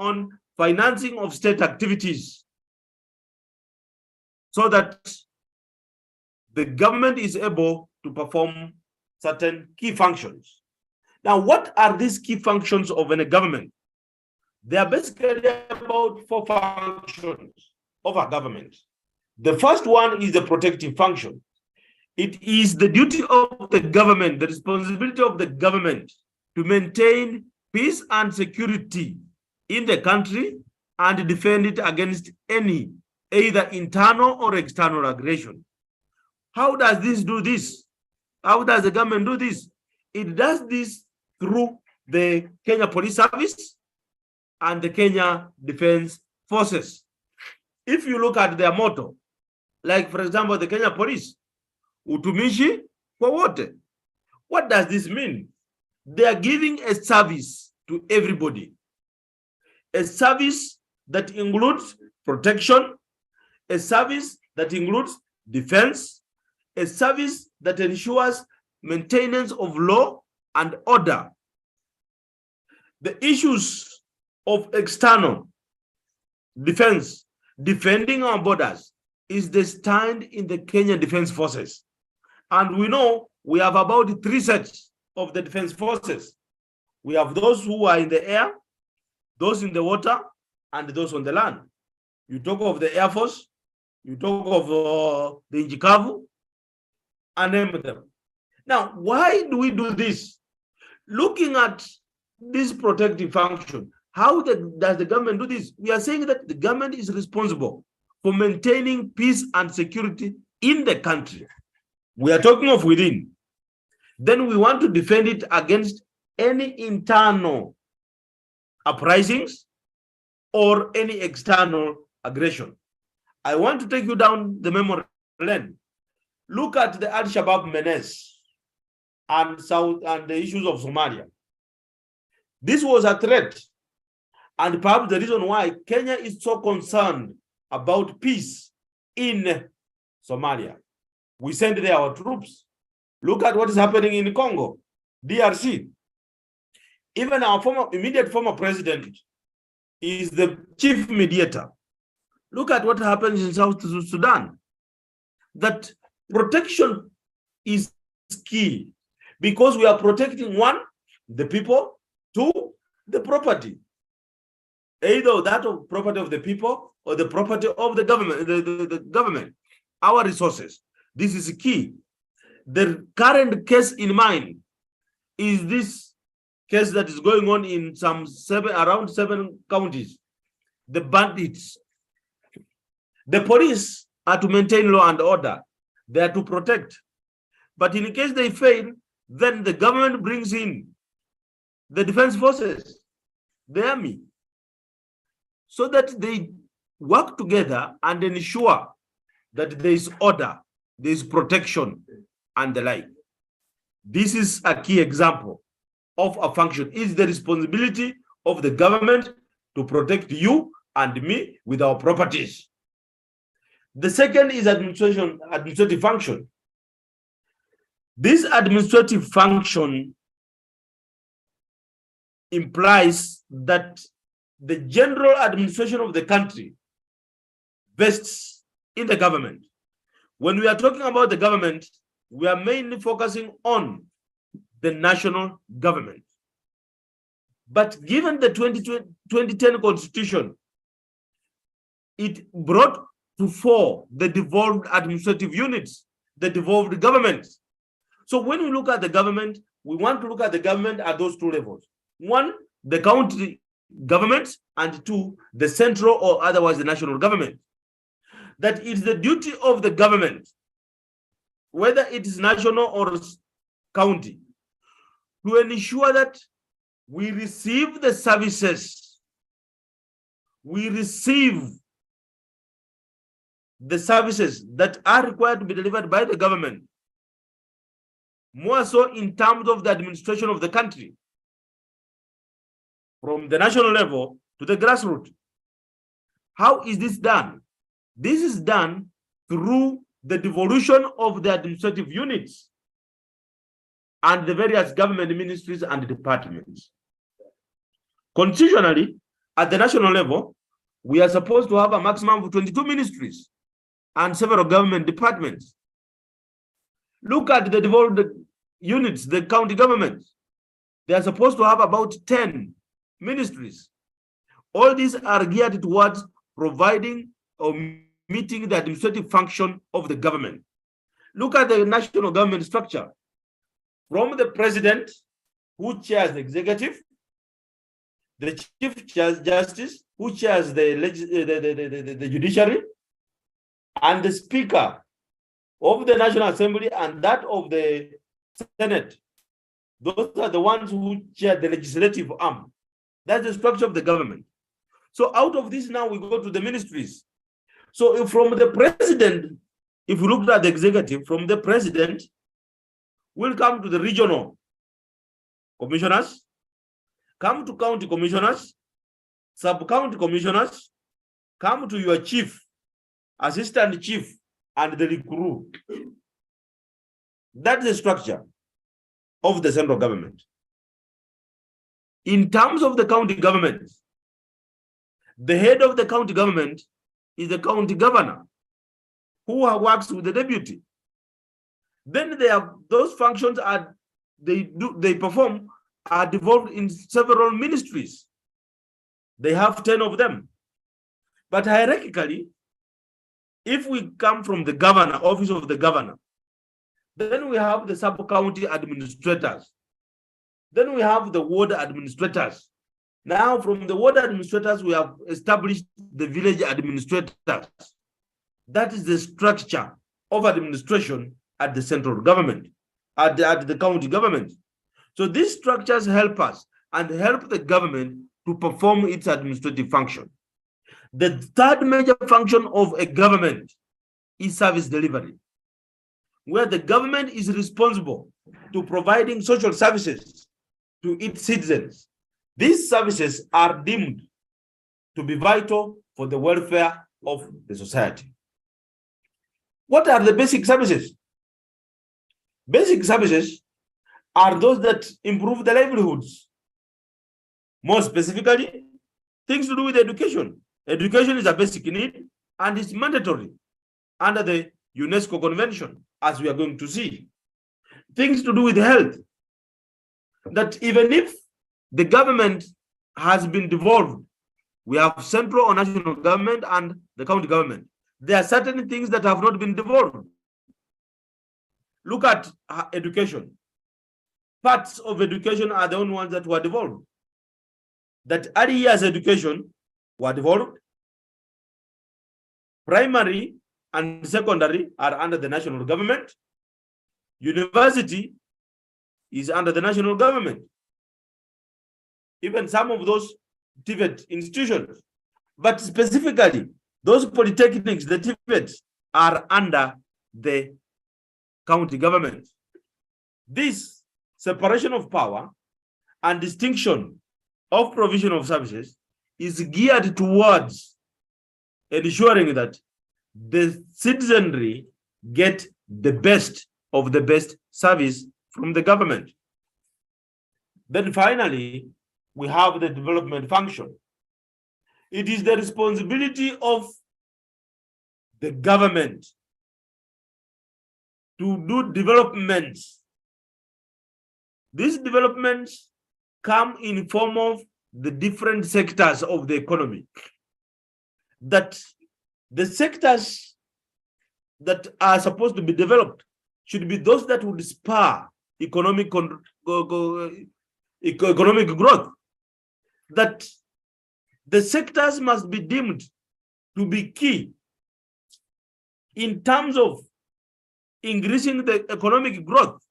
on financing of state activities so that the government is able to perform certain key functions. Now, what are these key functions of a government? They are basically about 4 functions of a government. The first one is the protective function. It is the duty of the government, the responsibility of the government to maintain peace and security in the country and defend it against any either internal or external aggression. How does this do this? How does the government do this? It does this through the Kenya Police Service and the Kenya Defense Forces. If you look at their motto, like for example, the Kenya Police, utumishi kwa wote. What does this mean? They are giving a service to everybody. A service that includes protection, a service that includes defense, a service that ensures maintenance of law and order. The issues of external defense, defending our borders, is the stand in the Kenyan Defense Forces. And we know we have about 3 sets of the defense forces. We have those who are in the air, those in the water, and those on the land. You talk of the Air Force, you talk of the Injikavu, and name them. Now, why do we do this? Looking at this protective function, how does the government do this? We are saying that the government is responsible for maintaining peace and security in the country. We are talking of within. Then we want to defend it against any internal uprisings or any external aggression. I want to take you down the memory lane. Look at the Al-Shabaab menace and the issues of Somalia. This was a threat, and perhaps the reason why Kenya is so concerned about peace in Somalia. We send there our troops. Look at what is happening in Congo, DRC. Even our immediate former president is the chief mediator. Look at what happens in South Sudan. That protection is key because we are protecting 1, the people, 2, the property. Either that of property of the people or the property of the government, the government, our resources. This is key. The current case in mind is this case that is going on in around 7 counties. The bandits. The police are to maintain law and order. They are to protect. But in case they fail, then the government brings in the defense forces, the army, so that they work together and ensure that there is order, there is protection, and the like. This is a key example of a function. It's the responsibility of the government to protect you and me with our properties. The second is administrative function. This administrative function implies that the general administration of the country vests in the government. When we are talking about the government, we are mainly focusing on the national government. But given the 2010 constitution, it brought to fore the devolved administrative units, the devolved governments. So when we look at the government, we want to look at the government at those 2 levels. 1, the county government, and 2, the central or otherwise the national government. That it's the duty of the government, whether it is national or county, to ensure that we receive the services, we receive the services that are required to be delivered by the government, more so in terms of the administration of the country, from the national level to the grassroots. How is this done? This is done through the devolution of the administrative units and the various government ministries and departments. Constitutionally, At the national level, we are supposed to have a maximum of 22 ministries and several government departments. Look at the devolved units, the county governments. They are supposed to have about 10 ministries. All these are geared towards providing or meeting the administrative function of the government. Look at the national government structure. From the president, who chairs the executive, the chief justice, who chairs the judiciary, and the speaker of the National Assembly and that of the Senate. Those are the ones who chair the legislative arm. That's the structure of the government. So out of this, now we go to the ministries. So if from the president, if we look at the executive, from the president, we'll come to the regional commissioners, come to county commissioners, sub-county commissioners, come to your chief, assistant chief, and the crew. That's the structure of the central government. In terms of the county government, the head of the county government is the county governor, who works with the deputy. Then they have those functions they perform are devolved in several ministries. They have 10 of them. But hierarchically, if we come from the governor, office of the governor, then we have the sub-county administrators. Then we have the ward administrators. Now, from the ward administrators, we have established the village administrators. That is the structure of administration at the central government, at the county government. So these structures help us and help the government to perform its administrative function. The third major function of a government is service delivery, where the government is responsible to providing social services to its citizens. These services are deemed to be vital for the welfare of the society. What are the basic services? Basic services are those that improve the livelihoods. More specifically, things to do with education. Education is a basic need and it's mandatory under the UNESCO Convention, as we are going to see. Things to do with health, that even if the government has been devolved, we have central or national government and the county government. There are certain things that have not been devolved. Look at education. Parts of education are the only ones that were devolved. That early years education were devolved. Primary and secondary are under the national government. University is under the national government. Even some of those TVET institutions, but specifically those polytechnics, the TVET, are under the county government. This separation of power and distinction of provision of services is geared towards ensuring that the citizenry get the best of the best service from the government. Then finally, we have the development function. It is the responsibility of the government to do developments. These developments come in form of the different sectors of the economy. That the sectors that are supposed to be developed should be those that would spur economic growth. That the sectors must be deemed to be key in terms of increasing the economic growth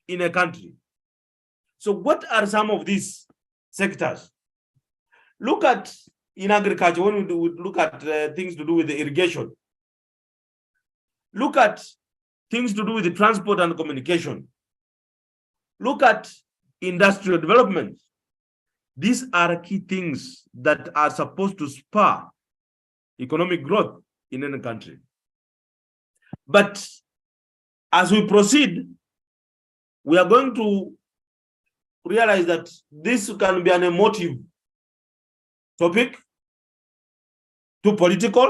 in a country. So what are some of these sectors? Look at in agriculture, when we look at things to do with the irrigation. Look at things to do with the transport and communication. Look at industrial development. These are key things that are supposed to spur economic growth in any country. But as we proceed, we are going to realize that this can be an emotive topic, too political.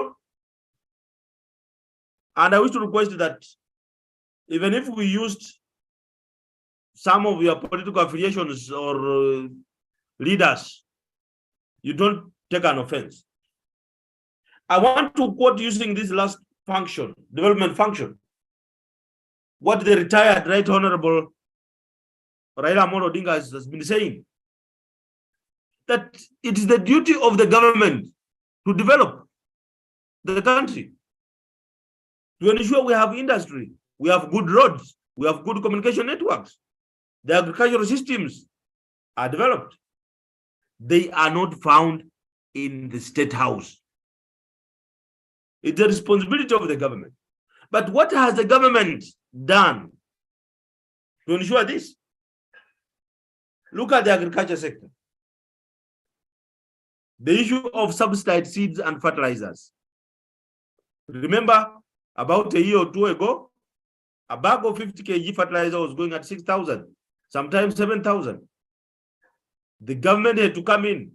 And I wish to request that even if we used some of your political affiliations or leaders, you don't take an offense. I want to quote using this last function, development function, what the retired Right Honorable Raila Amolo Odinga has been saying, that it is the duty of the government to develop the country, to ensure we have industry, we have good roads, we have good communication networks, the agricultural systems are developed. They are not found in the State House. It's the responsibility of the government. But what has the government done to ensure this? Look at the agriculture sector. The issue of subsidized seeds and fertilizers. Remember, about a year or two ago, a bag of 50 kg fertilizer was going at 6,000, sometimes 7,000. The government had to come in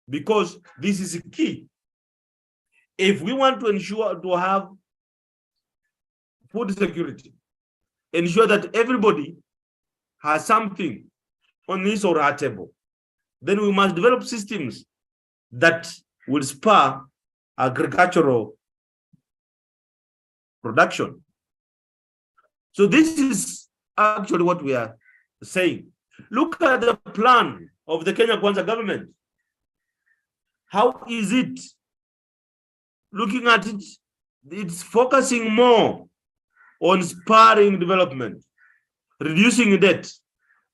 because this is key. If we want to ensure to have food security, ensure that everybody has something on his or her table, then we must develop systems that will spur agricultural production. So this is actually what we are saying. Look at the plan of the Kenya Kwanza government. How is it looking at it? It's focusing more on spurring development, reducing debt.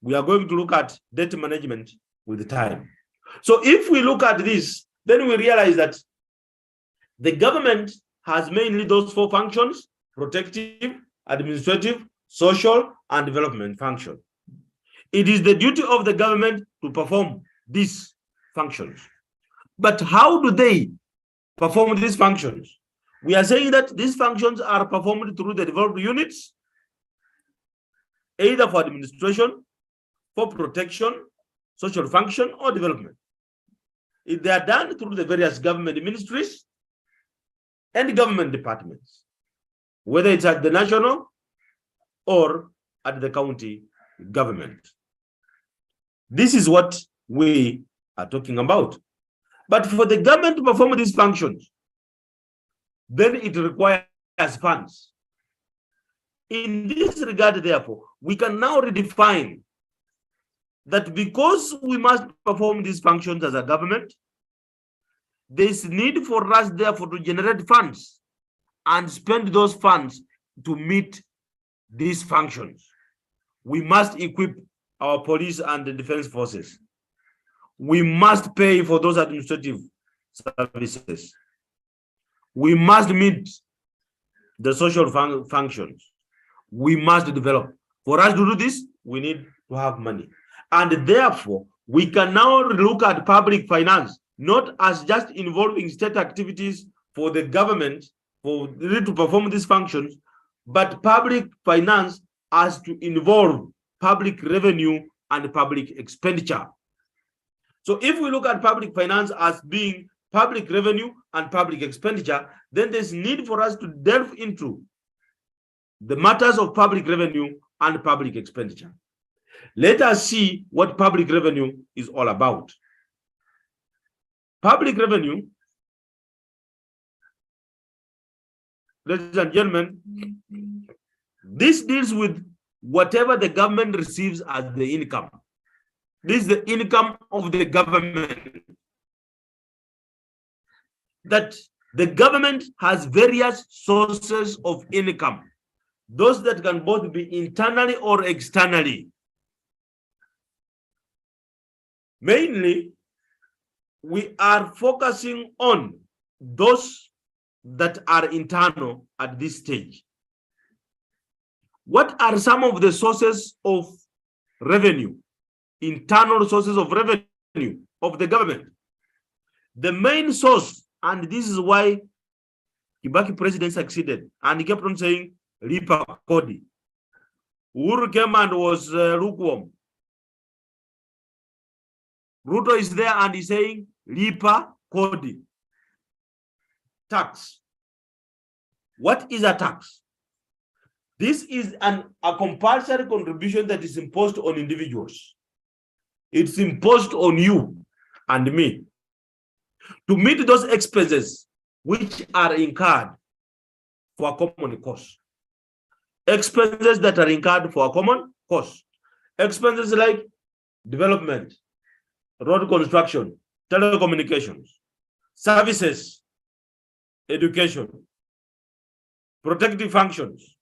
We are going to look at debt management with time. So if we look at this, then we realize that the government has mainly those four functions: protective, administrative, social, and development function. It is the duty of the government to perform these functions. But how do they perform these functions? We are saying that these functions are performed through the developed units, either for administration, for protection, social function, or development. If they are done through the various government ministries and government departments, whether it's at the national or at the county government. This is what we are talking about. But for the government to perform these functions, then it requires funds. In this regard, therefore, we can now redefine that because we must perform these functions as a government, there is need for us, therefore, to generate funds and spend those funds to meet these functions. We must equip our police and the defense forces. We must pay for those administrative services. We must meet the social functions. We must develop. For us to do this, we need to have money. And therefore, we can now look at public finance, not as just involving state activities for the government to perform these functions, but public finance as to involve public revenue and public expenditure. So if we look at public finance as being public revenue and public expenditure, then there's need for us to delve into the matters of public revenue and public expenditure. Let us see what public revenue is all about. Public revenue, ladies and gentlemen, this deals with whatever the government receives as the income. This is the income of the government. That the government has various sources of income, those that can both be internally or externally. Mainly, we are focusing on those that are internal at this stage. What are some of the sources of revenue, internal sources of revenue of the government? The main source, and this is why Kibaki president succeeded, and he kept on saying, Lipa Kodi. Uhuru came and was lukewarm. Ruto is there and he's saying, Lipa kodi, tax. What is a tax? This is a compulsory contribution that is imposed on individuals. It's imposed on you and me to meet those expenses which are incurred for a common cause. Expenses that are incurred for a common cause. Expenses like development, road construction, telecommunications, services, education, protective functions.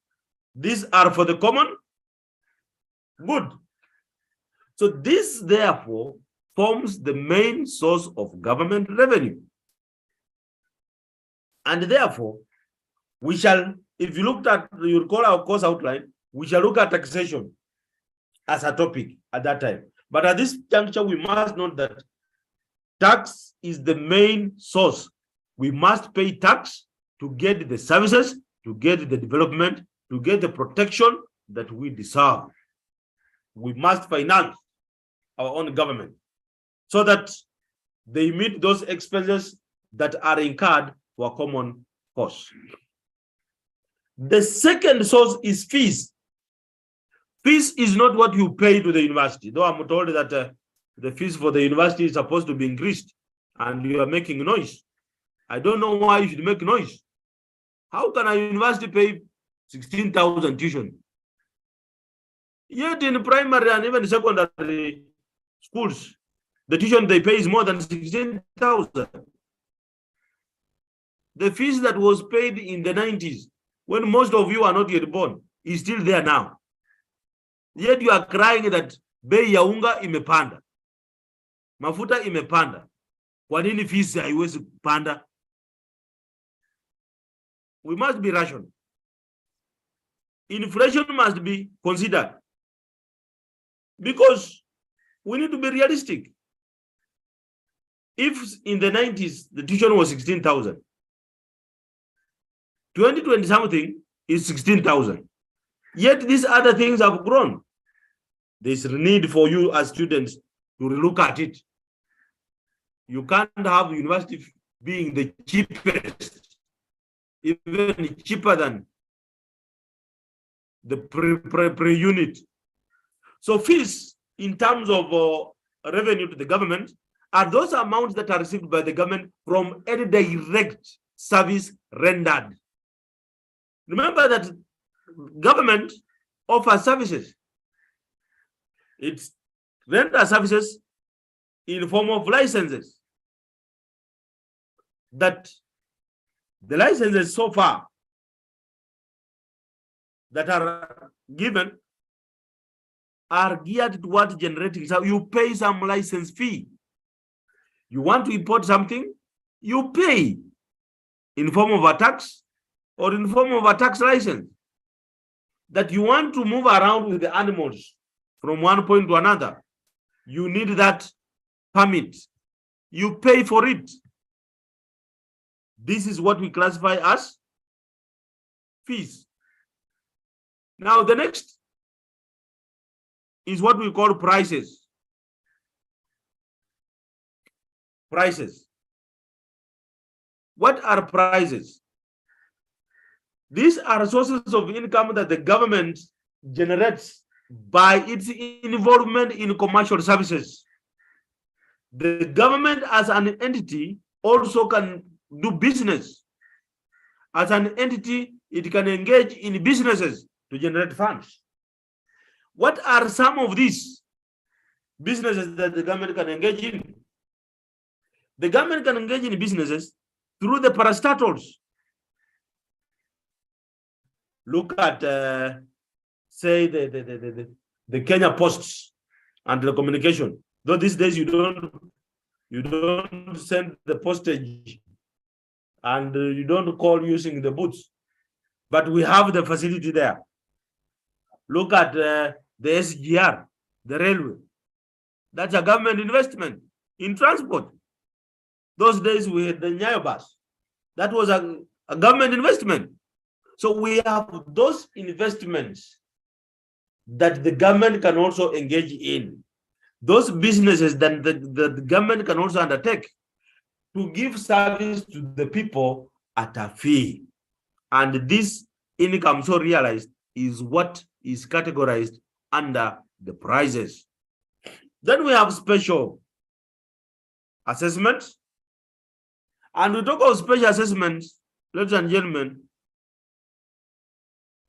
These are for the common good. So this, therefore, forms the main source of government revenue. And therefore, we shall, if you looked at, you recall our course outline, we shall look at taxation as a topic at that time. But at this juncture, we must note that tax is the main source. We must pay tax to get the services, to get the development, to get the protection that we deserve. We must finance our own government so that they meet those expenses that are incurred for a common cause. The second source is fees. Fees is not what you pay to the university, though I'm told that the fees for the university is supposed to be increased and you are making noise. I don't know why you should make noise. How can a university pay 16,000 tuition? Yet in primary and even secondary schools, the tuition they pay is more than 16,000. The fees that was paid in the 90s, when most of you are not yet born, is still there now. Yet you are crying that bei ya unga imepanda, mafuta imepanda. Kwa nini fees haiwezi kupanda? We must be rational. Inflation must be considered because we need to be realistic. If in the 90s the tuition was 16,000, 2020 something is 16,000. Yet these other things have grown. There's a need for you as students to look at it. You can't have university being the cheapest, even cheaper than the pre-unit. So fees in terms of revenue to the government are those amounts that are received by the government from any direct service rendered. Remember that government offers services. It renders services in form of licenses. That the licenses so far that are given are geared towards generating. So you pay some license fee. You want to import something, you pay in form of a tax or in form of a tax license. That you want to move around with the animals from one point to another, you need that permit. You pay for it. This is what we classify as fees. Now, the next is what we call prices. Prices. What are prices? These are sources of income that the government generates by its involvement in commercial services. The government as an entity also can do business. As an entity, it can engage in businesses to generate funds. What are some of these businesses that the government can engage in? The government can engage in businesses through the parastatals. Look at, say, the Kenya Posts and the communication. Though these days you don't send the postage and you don't call using the booths, but we have the facility there. Look at the SGR, the railway. That's a government investment in transport. Those days we had the Nyayo bus. That was a government investment. So we have those investments that the government can also engage in. Those businesses that the government can also undertake. to give service to the people at a fee. And this income, so realized, is what is categorized under the prices. Then we have special assessments. And we talk about special assessments, ladies and gentlemen,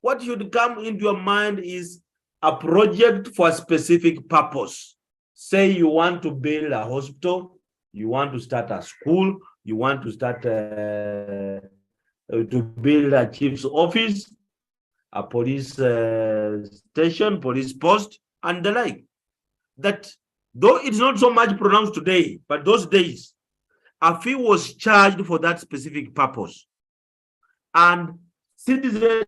what should come into your mind is a project for a specific purpose. Say you want to build a hospital, you want to start a school, you want to start to build a chief's office, a police station, police post, and the like. That though it's not so much pronounced today, but those days, a fee was charged for that specific purpose. And citizens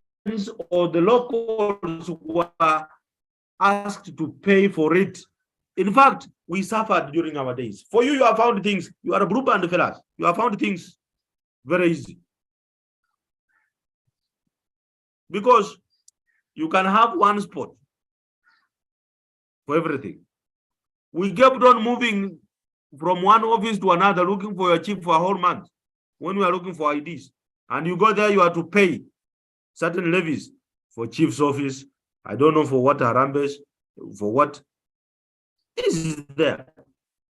or the locals were asked to pay for it. In fact, we suffered during our days. For you, you have found things. You are a blue band fellas. You have found things very easy. Because you can have one spot for everything. We kept on moving from one office to another, looking for your chief for a whole month when we are looking for IDs. And you go there, you have to pay certain levies for chief's office. I don't know for what Harambes, for what. This is there.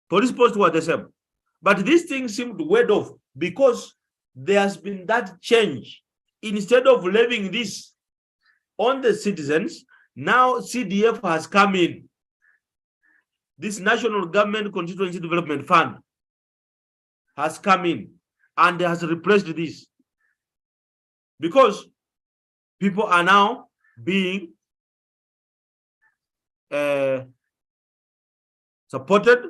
Police posts were the same. But these things seem to ward off because there has been that change. Instead of levying this on the citizens, now CDF has come in. This National Government Constituency Development Fund has come in and has replaced this because people are now being supported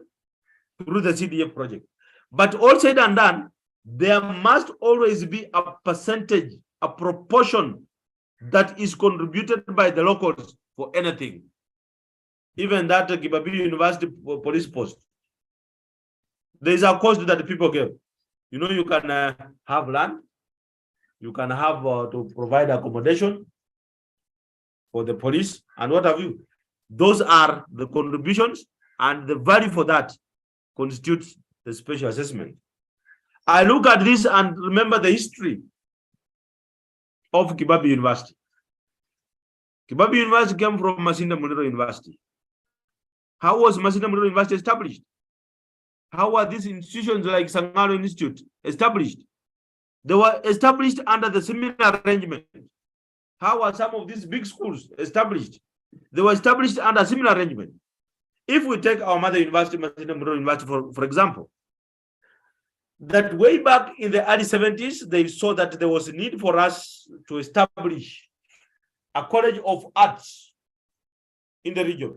through the CDF project. But all said and done, there must always be a percentage, a proportion that is contributed by the locals for anything. Even that Kibabi University police post, there is a cost that people give. You know, you can have land, you can have to provide accommodation for the police, and what have you. Those are the contributions, and the value for that constitutes the special assessment. I look at this and remember the history of Kibabi University. Kibabi University came from Masinda Muliro University. How was Masinda Muliro University established? How were these institutions like Sangalo Institute established? They were established under the similar arrangement. How are some of these big schools established? They were established under a similar arrangement. If we take our mother university, Masinda Muliro University, for example, that way back in the early 70s, they saw that there was a need for us to establish a college of arts in the region.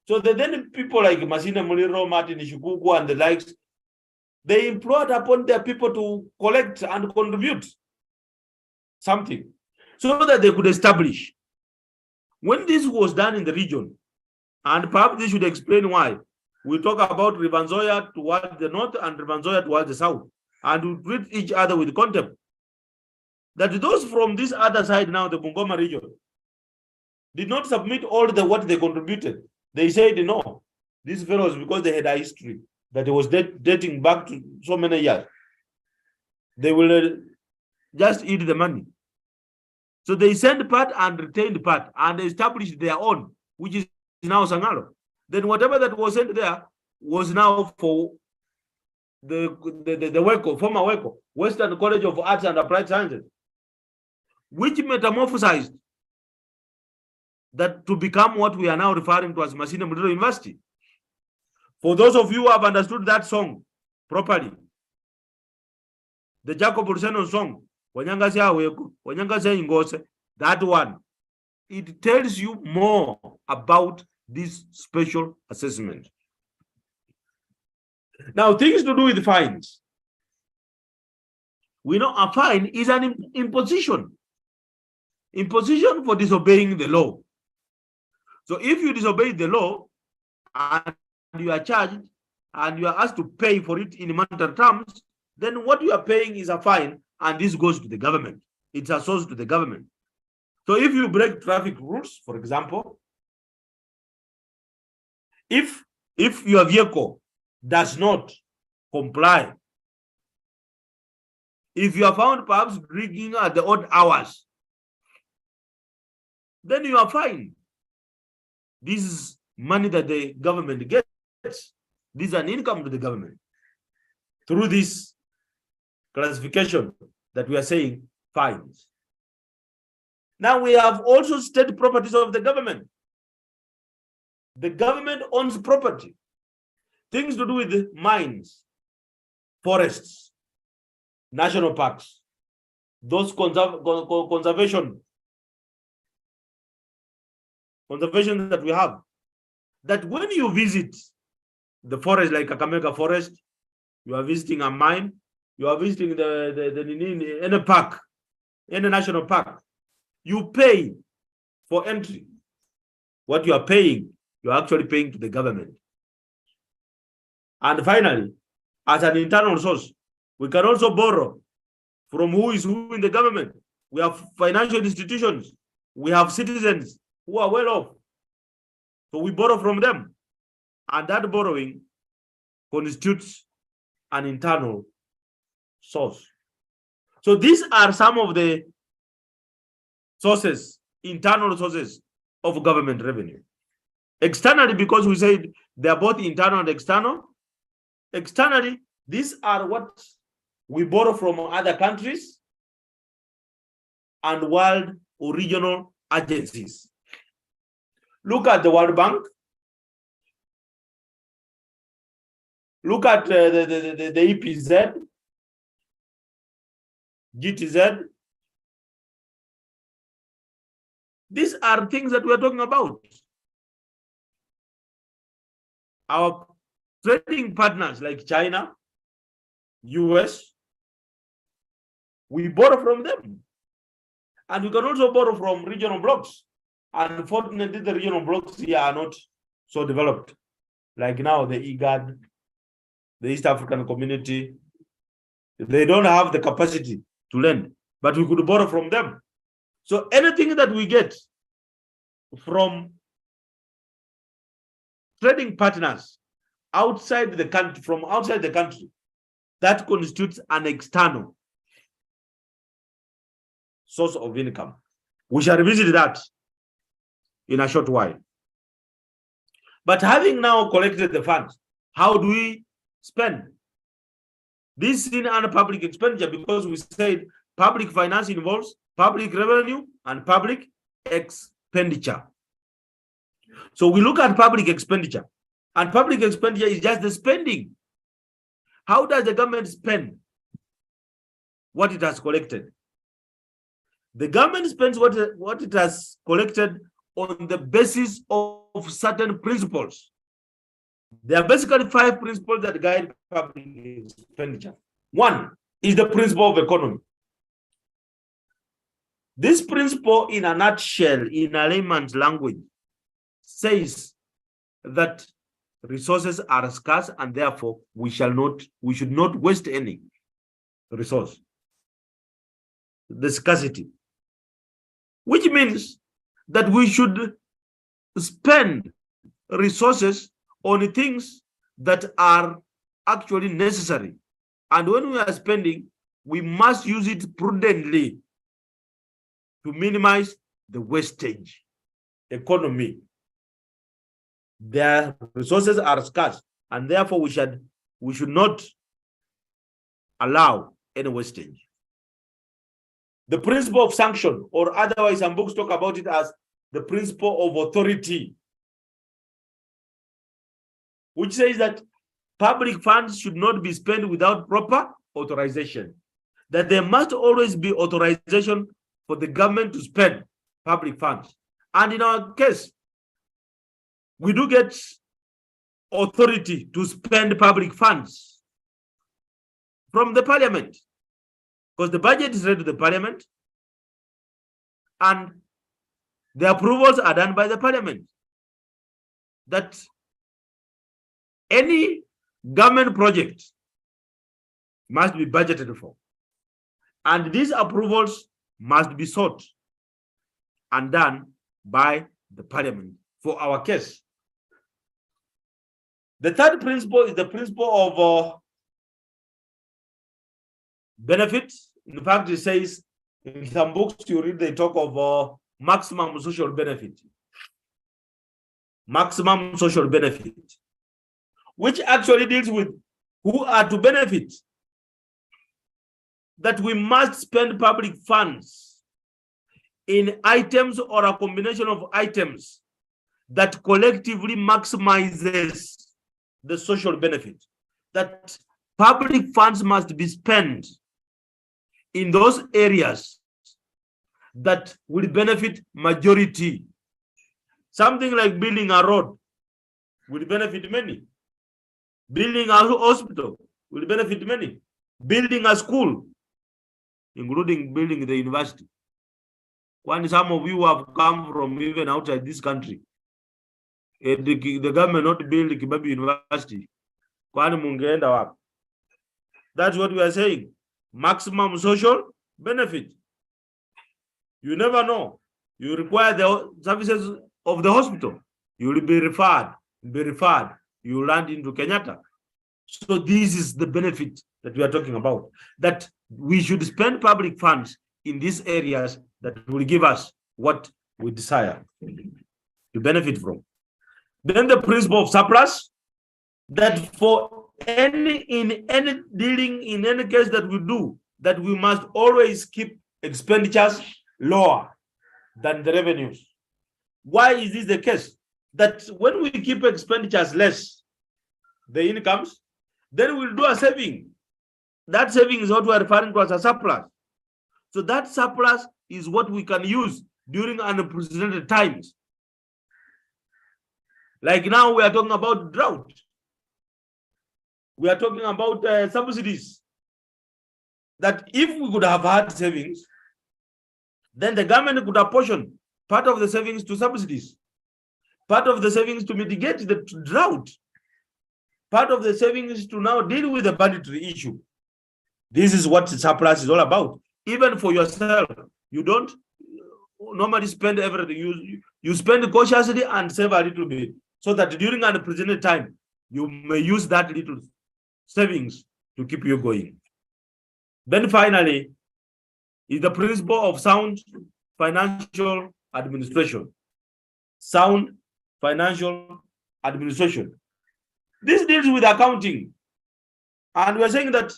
So then people like Masinda Muliro, Martin Ishukuku, and the likes, they implored upon their people to collect and contribute something so that they could establish. When this was done in the region, and perhaps this should explain why we talk about Rivanzoya towards the north and Rivanzoya towards the south, and we treat each other with contempt. That those from this other side now, the Bungoma region, did not submit all the what they contributed. They said no. These fellows, because they had a history that it was dating back to so many years, they will just eat the money. So they sent part and retained part and established their own, which is now Sangalo. Then whatever that was sent there was now for the WECO, former WECO, Western College of Arts and Applied Sciences, which metamorphosized that to become what we are now referring to as Masinda Muliro University. For those of you who have understood that song properly, the Jacob Ruseno song, that one, it tells you more about this special assessment. Now, things to do with fines. We know a fine is an imposition. Imposition for disobeying the law. So if you disobey the law and you are charged and you are asked to pay for it in monetary terms, then what you are paying is a fine, and this goes to the government. It's a source to the government. So if you break traffic rules, for example, if your vehicle does not comply If you are found perhaps drinking at the odd hours, then you are fine. This is money that the government gets. This is an income to the government through this classification that we are saying fines. Now we have also state properties of the government. The government owns property, things to do with mines, forests, national parks, those conservation that we have. That when you visit the forest like Kakamega Forest, you are visiting a mine, you are visiting any park, any national park, you pay for entry. What you are paying, you are actually paying to the government. And finally, as an internal source, we can also borrow from who is who in the government. We have financial institutions, we have citizens who are well off. So we borrow from them. And that borrowing constitutes an internal source. So these are some of the sources, internal sources of government revenue. Externally, because we said they are both internal and external. Externally, these are what we borrow from other countries and world or regional agencies. Look at the World Bank. Look at the EPZ, GTZ. These are things that we are talking about. Our trading partners like China, US, we borrow from them. And we can also borrow from regional blocks. Unfortunately, the regional blocks here are not so developed. Like now, the IGAD, the East African Community, they don't have the capacity to lend, but we could borrow from them. So anything that we get from trading partners outside the country, from outside the country, that constitutes an external source of income. We shall revisit that in a short while. But having now collected the funds, how do we spend? This is in under public expenditure, because we said public finance involves public revenue and public expenditure. So we look at public expenditure, and public expenditure is just the spending. How does the government spend what it has collected? The government spends what it has collected on the basis of certain principles. There are basically 5 principles that guide public expenditure. One is the principle of economy. This principle, in a nutshell, in a layman's language, says that resources are scarce, and therefore we should not waste any resource. The scarcity, which means that we should spend resources on things that are actually necessary. And when we are spending, we must use it prudently to minimize the wastage. Economy. Their resources are scarce, and therefore we should not allow any wastage. The principle of sanction, or otherwise some books talk about it as the principle of authority, which says that public funds should not be spent without proper authorization. That there must always be authorization for the government to spend public funds. And in our case, we do get authority to spend public funds from the parliament, because the budget is read to the parliament and the approvals are done by the parliament. That any government project must be budgeted for, and these approvals must be sought and done by the parliament for our case. The third principle is the principle of benefit. In fact, it says in some books you read, they talk of maximum social benefit. Maximum social benefit, which actually deals with who are to benefit. That we must spend public funds in items or a combination of items that collectively maximizes the social benefit. That public funds must be spent in those areas that will benefit majority. Something like building a road will benefit many. Building a hospital will benefit many. Building a school, including building the university. When some of you have come from even outside this country, the government not build Kibabi University. That's what we are saying. Maximum social benefit. You never know. You require the services of the hospital. You will be referred. You land into Kenyatta. So this is the benefit that we are talking about. That we should spend public funds in these areas that will give us what we desire to benefit from. Then the principle of surplus, that for any dealing, in any case that we do, that we must always keep expenditures lower than the revenues. Why is this the case? That when we keep expenditures less, the incomes, then we'll do a saving. That saving is what we are referring to as a surplus. So that surplus is what we can use during unprecedented times. Like now we are talking about drought. We are talking about subsidies. That if we could have had savings, then the government could apportion part of the savings to subsidies, part of the savings to mitigate the drought, part of the savings to now deal with the budgetary issue. This is what surplus is all about. Even for yourself, you don't normally spend everything. You spend cautiously and save a little bit, so that during an unprecedented time, you may use that little savings to keep you going. Then finally, is the principle of sound financial administration. Sound financial administration. This deals with accounting. And we're saying that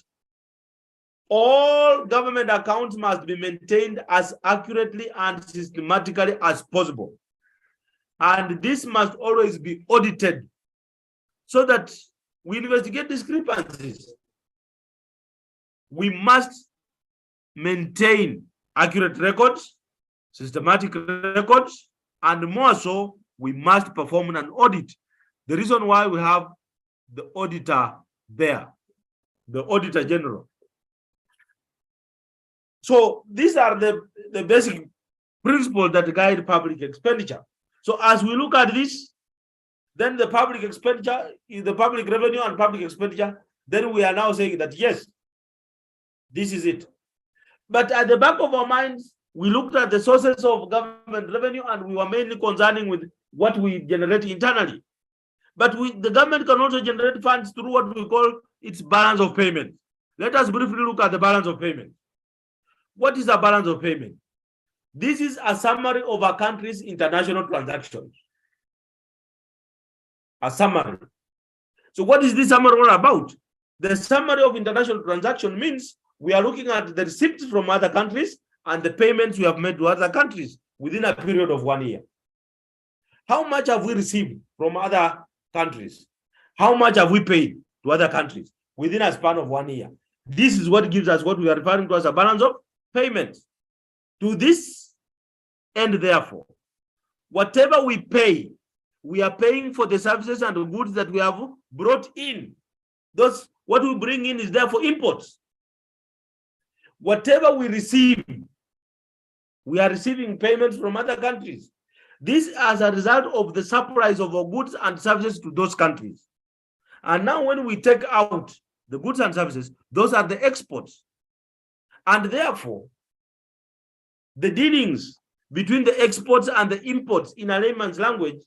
all government accounts must be maintained as accurately and systematically as possible. And this must always be audited so that we investigate discrepancies. We must maintain accurate records, systematic records, and more so, we must perform an audit. The reason why we have the auditor there, the Auditor General. So these are the basic principles that guide public expenditure. So as we look at this, then the public expenditure is the public revenue and public expenditure, then we are now saying that yes, this is it. But at the back of our minds, we looked at the sources of government revenue and we were mainly concerning with what we generate internally. But the government can also generate funds through what we call its balance of payment. Let us briefly look at the balance of payment. What is a balance of payment? This is a summary of a country's international transactions. A summary. So what is this summary all about? The summary of international transaction means we are looking at the receipts from other countries and the payments we have made to other countries within a period of 1 year. How much have we received from other countries? How much have we paid to other countries within a span of 1 year? This is what gives us what we are referring to as a balance of payment. To this end, therefore, whatever we pay, we are paying for the services and the goods that we have brought in. Thus, what we bring in is therefore imports. Whatever we receive, we are receiving payments from other countries. This is as a result of the supplies of our goods and services to those countries. And now when we take out the goods and services, those are the exports. And therefore, the dealings between the exports and the imports in a layman's language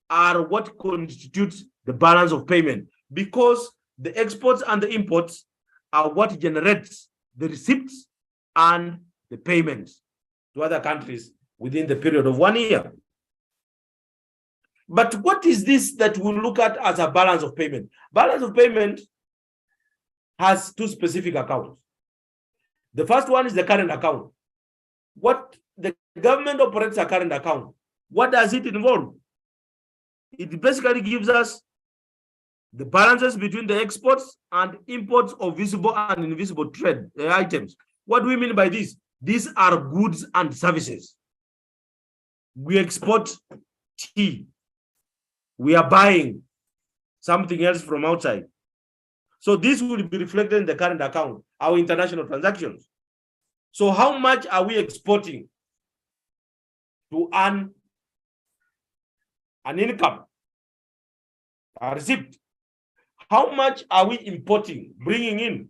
are what constitutes the balance of payment, because the exports and the imports are what generates the receipts and the payments to other countries within the period of 1 year. But what is this that we look at as a balance of payment? Balance of payment has two specific accounts. The first one is the current account. What the government operates a current account. What does it involve? It basically gives us the balances between the exports and imports of visible and invisible trade items. What do we mean by this? These are goods and services. We export tea. We are buying something else from outside. So this will be reflected in the current account, our international transactions. So how much are we exporting to earn an income, a receipt? How much are we importing, bringing in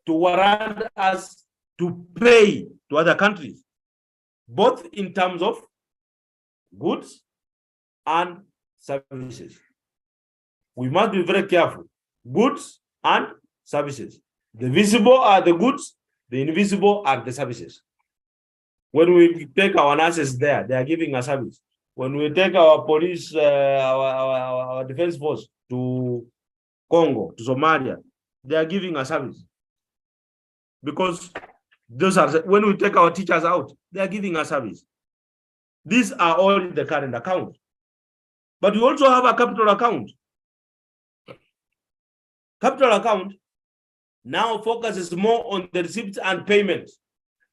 to warrant us to pay to other countries, both in terms of goods and services? We must be very careful. Goods and services. The visible are the goods, the invisible are the services. When we take our nurses there, they are giving a service. When we take our police, our defense force to Congo, to Somalia, they are giving a service. Because those are, when we take our teachers out, they are giving a service. These are all in the current account. But we also have a capital account. Capital account now focuses more on the receipts and payments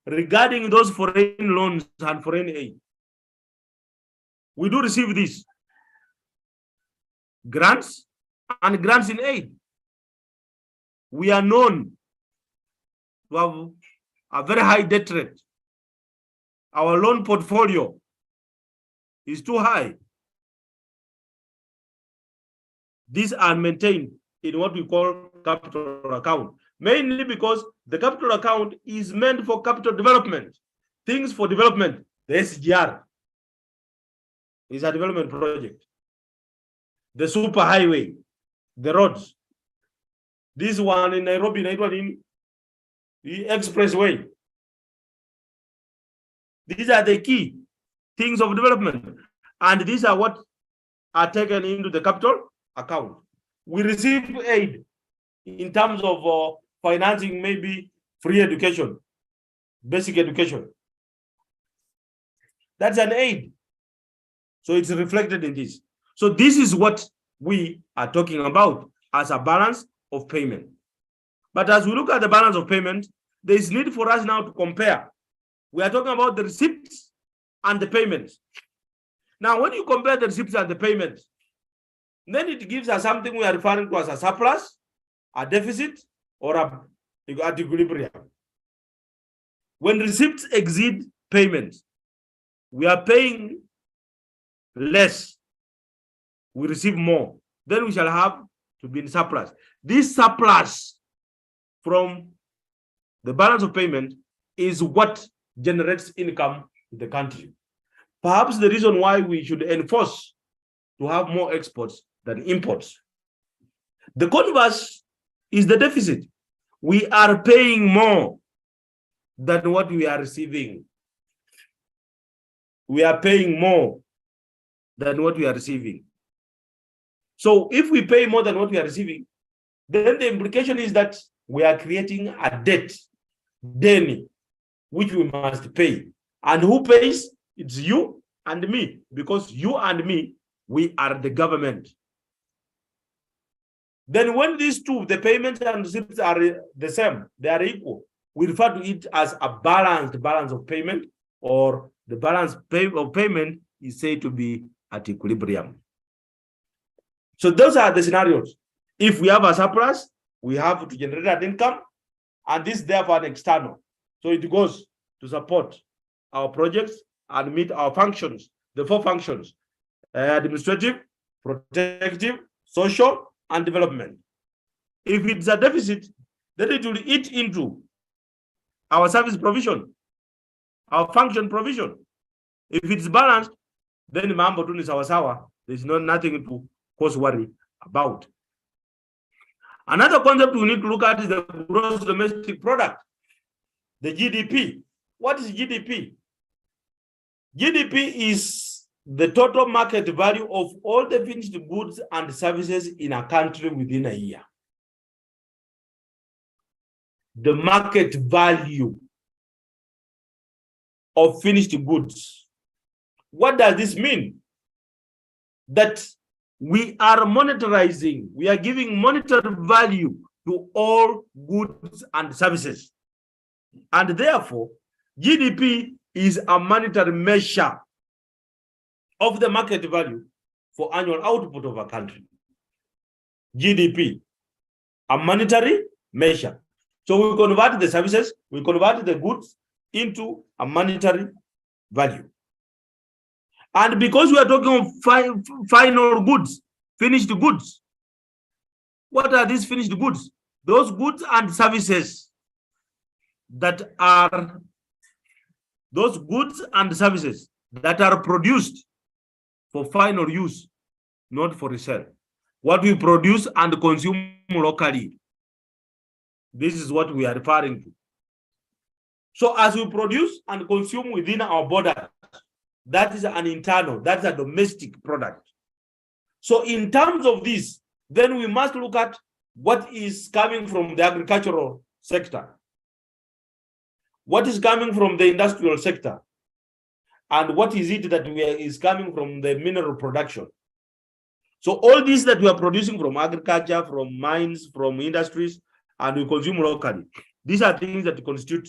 regarding those foreign loans and foreign aid. We do receive this. Grants and grants in aid. We are known to have a very high debt rate. Our loan portfolio is too high. These are maintained in what we call capital account, mainly because the capital account is meant for capital development, things for development. The SGR is a development project. The super highway, the roads. This one in Nairobi, in the expressway. These are the key things of development. And these are what are taken into the capital account. We receive aid in terms of financing, maybe free education, basic education. That's an aid. So it's reflected in this. So this is what we are talking about as a balance of payment. But as we look at the balance of payment, there is need for us now to compare. We are talking about the receipts and the payments. Now, when you compare the receipts and the payments, then it gives us something we are referring to as a surplus, a deficit, or at equilibrium. When receipts exceed payments, we are paying less, we receive more. Then we shall have to be in surplus. This surplus from the balance of payment is what generates income in the country. Perhaps the reason why we should enforce to have more exports than imports. The converse is the deficit. We are paying more than what we are receiving. We are paying more than what we are receiving. So if we pay more than what we are receiving, then the implication is that we are creating a debt, which we must pay. And who pays? It's you and me, because you and me, we are the government. Then when these two, the payments and receipts are the same, they are equal, we refer to it as a balanced balance of payment, or the balance of payment is said to be at equilibrium. So those are the scenarios. If we have a surplus, we have to generate an income, and this is therefore an external. So it goes to support our projects and meet our functions, the four functions: administrative, protective, social, and development. If it's a deficit, then it will eat into our service provision, our function provision. If it's balanced, then mambo tu ni sawasawa. There's nothing to cause worry about. Another concept we need to look at is the gross domestic product. the GDP. What is GDP? GDP is the total market value of all the finished goods and services in a country within a year. The market value of finished goods. What does this mean? That we are monetarizing, we are giving monetary value to all goods and services. And therefore, GDP is a monetary measure of the market value for annual output of a country. GDP, a monetary measure. So we convert the services, we convert the goods into a monetary value. And because we are talking of final goods, finished goods, what are these finished goods? Those goods and services that are produced for final use, not for resale. What we produce and consume locally. This is what we are referring to. So as we produce and consume within our border, that is an internal, that's a domestic product. So in terms of this, then we must look at what is coming from the agricultural sector, what is coming from the industrial sector, and what is it that is coming from the mineral production. So all these that we are producing from agriculture, from mines, from industries, and we consume locally, these are things that constitute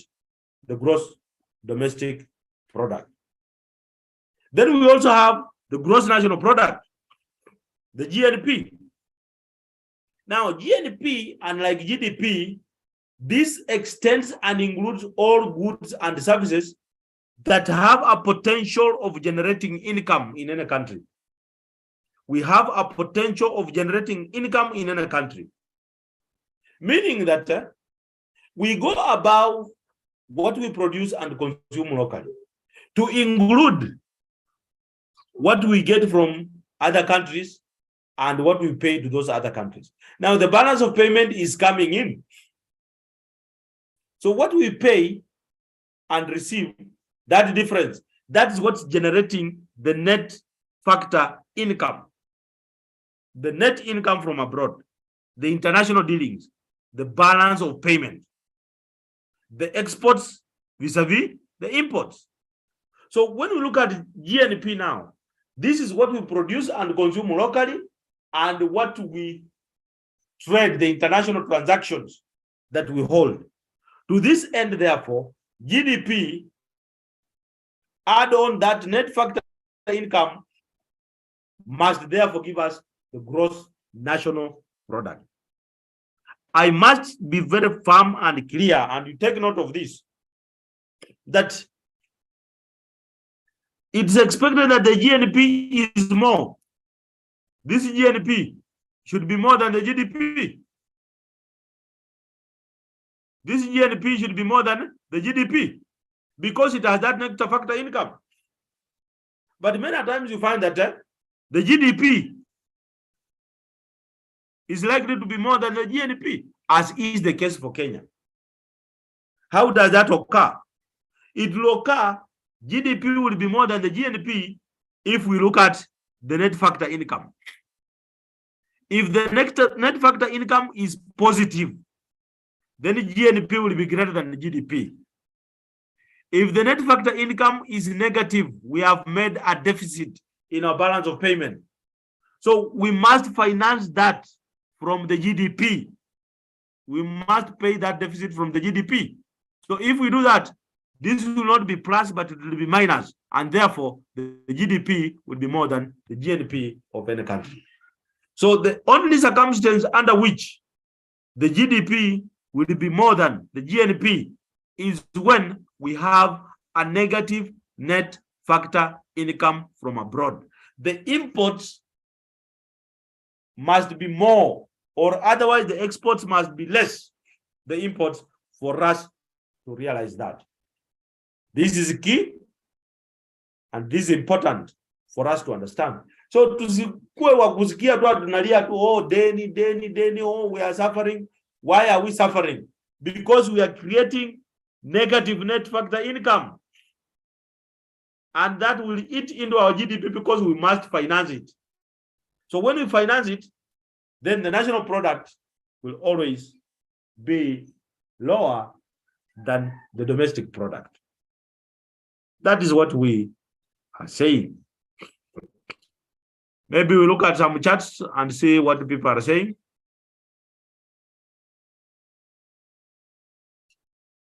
the gross domestic product. Then we also have the gross national product, the GNP. Now, GNP, unlike GDP, this extends and includes all goods and services that have a potential of generating income in any country. We have a potential of generating income in any country. Meaning that we go about what we produce and consume locally to include what we get from other countries and what we pay to those other countries. Now, the balance of payment is coming in. So what we pay and receive, that difference, that is what's generating the net factor income. The net income from abroad, the international dealings, the balance of payment, the exports vis-a-vis the imports. So when we look at GNP now, this is what we produce and consume locally and what we trade, the international transactions that we hold. To this end, therefore, GDP, add on that net factor income, must therefore give us the gross national product. I must be very firm and clear, and you take note of this, that it's expected that the GNP is more. This GNP should be more than the GDP. This GNP should be more than the GDP because it has that net factor income. But many times you find that the GDP is likely to be more than the GNP, as is the case for Kenya. How does that occur? It will occur, GDP will be more than the GNP if we look at the net factor income. If the net factor income is positive, then the GNP will be greater than the GDP. If the net factor income is negative, we have made a deficit in our balance of payment. So we must finance that from the GDP. We must pay that deficit from the GDP. So if we do that, this will not be plus, but it will be minus. And therefore, the GDP will be more than the GNP of any country. So the only circumstance under which the GDP will be more than the GNP is when we have a negative net factor income from abroad. The imports must be more, or otherwise the exports must be less, the imports, for us to realize that. This is key, and this is important for us to understand. So tusikue wa kusikia tu tunalia tu, oh, deni, oh, we are suffering. Why are we suffering? Because we are creating negative net factor income. And that will eat into our GDP because we must finance it. So when we finance it, then the national product will always be lower than the domestic product. That is what we are saying. Maybe we look at some charts and see what people are saying.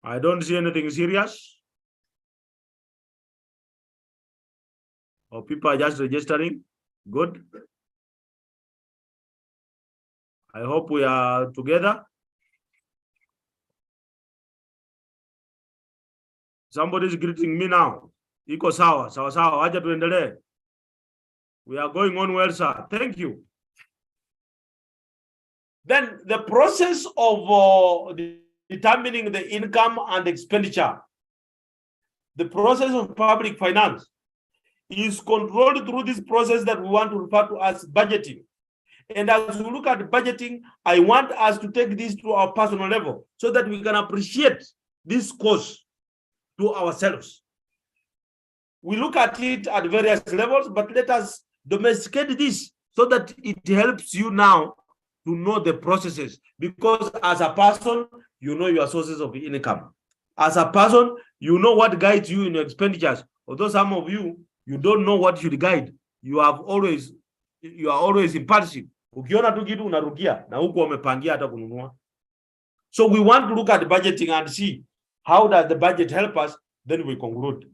I don't see anything serious. Or people are just registering. Good. I hope we are together. Somebody is greeting me now. Iko sawa, sawa sawa, acha tuendelee. We are going on well, sir. Thank you. Then the process of determining the income and expenditure, the process of public finance is controlled through this process that we want to refer to as budgeting. And as we look at budgeting, I want us to take this to our personal level so that we can appreciate this course to ourselves. We look at it at various levels, but let us domesticate this so that it helps you now to know the processes. Because as a person, you know your sources of income. As a person, you know what guides you in your expenditures. Although some of you, you don't know what should guide. You are always impulsive. Ukiona tu kitu unarukia na huko umepangia hata kununua. So we want to look at budgeting and see how does the budget help us, then we conclude.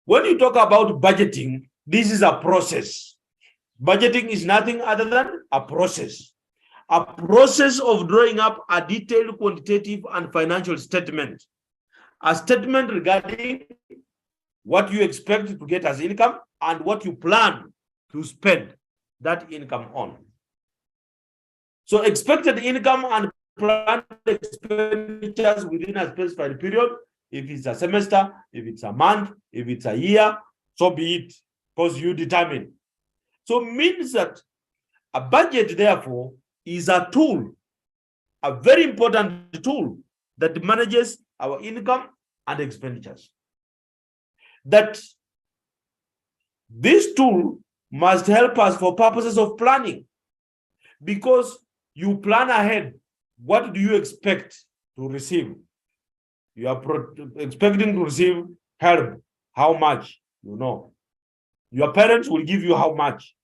When you talk about budgeting, this is a process. Budgeting is nothing other than a process of drawing up a detailed quantitative and financial statement. A statement regarding what you expect to get as income and what you plan to spend that income on. So expected income and planned expenditures within a specified period, if it's a semester, if it's a month, if it's a year, so be it, because you determine. So it means that a budget, therefore, is a tool, a very important tool that manages our income and expenditures. That this tool must help us for purposes of planning, because you plan ahead. What do you expect to receive? You are expecting to receive help. How much? You know. Your parents will give you how much.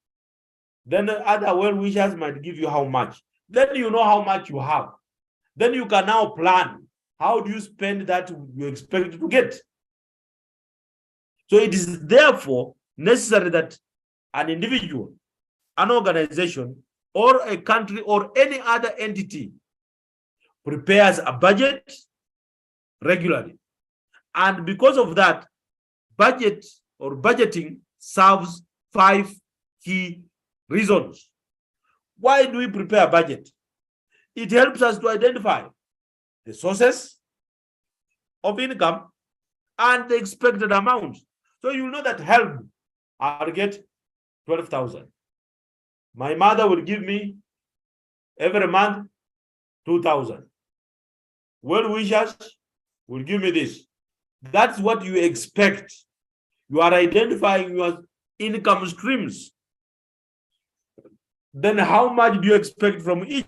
Then the other well-wishers might give you how much. Then you know how much you have. Then you can now plan. How do you spend that you expect to get? So it is therefore necessary that an individual, an organization, or a country, or any other entity prepares a budget regularly. And because of that, budget or budgeting serves 5 key reasons. Why do we prepare a budget? It helps us to identify the sources of income and the expected amount. So you know that help, I'll get 12,000. My mother will give me every month 2,000. Well-wishers will give me this. That's what you expect. You are identifying your income streams. Then how much do you expect from each?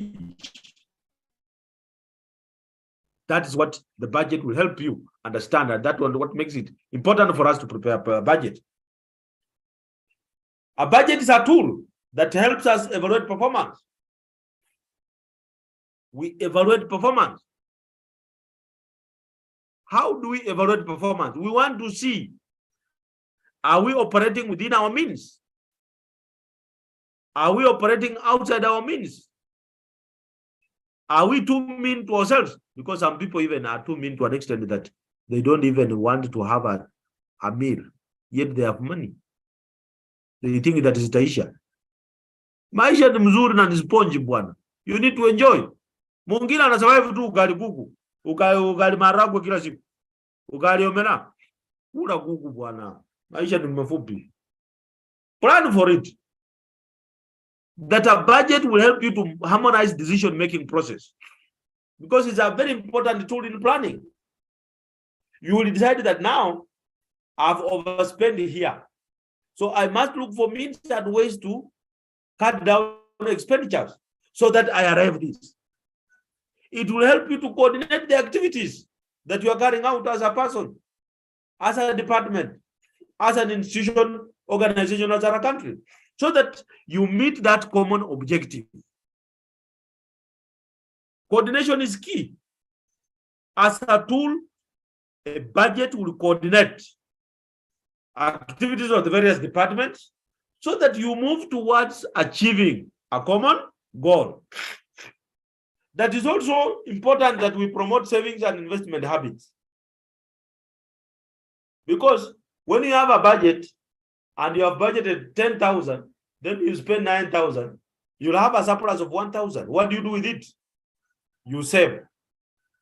That is what the budget will help you understand, and that one what makes it important for us to prepare a budget. A budget is a tool that helps us evaluate performance. We evaluate performance. How do we evaluate performance? We want to see, are we operating within our means? Are we operating outside our means? Are we too mean to ourselves? Because some people even are too mean to an extent that they don't even want to have a meal, yet they have money. They think that is Taisha. Maisha ni mzuri na ni sponge bwana. You need to enjoy. Mwingine anasurvive tu ugali kuku, ugali maragwe kila siku. Ugali omena. Kula kuku bwana. Maisha ni mafupi. Plan for it. That a budget will help you to harmonize decision-making process. because it's a very important tool in planning. You will decide that now I've overspent here, so I must look for means and ways to cut down expenditures so that I arrive this. It will help you to coordinate the activities that you are carrying out as a person, as a department, as an institution, organization, as a country, so that you meet that common objective. Coordination is key. As a tool, a budget will coordinate activities of the various departments so that you move towards achieving a common goal. That is also important that we promote savings and investment habits. Because when you have a budget and you have budgeted 10,000, then you spend 9,000, you'll have a surplus of 1,000. What do you do with it? You save.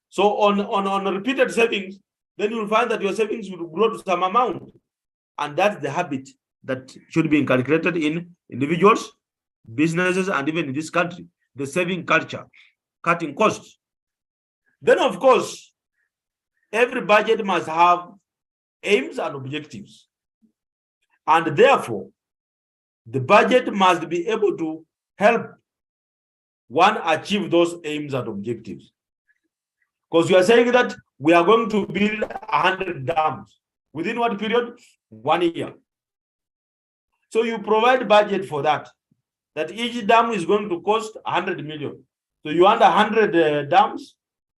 So on repeated savings, then you'll find that your savings will grow to some amount. And that's the habit that should be inculcated in individuals, businesses, and even in this country, the saving culture, cutting costs. Then, of course, every budget must have aims and objectives. And therefore, the budget must be able to help one achieve those aims and objectives. Because you are saying that we are going to build 100 dams. Within what period? 1 year. So you provide budget for that. That each dam is going to cost 100 million. So you want 100 dams,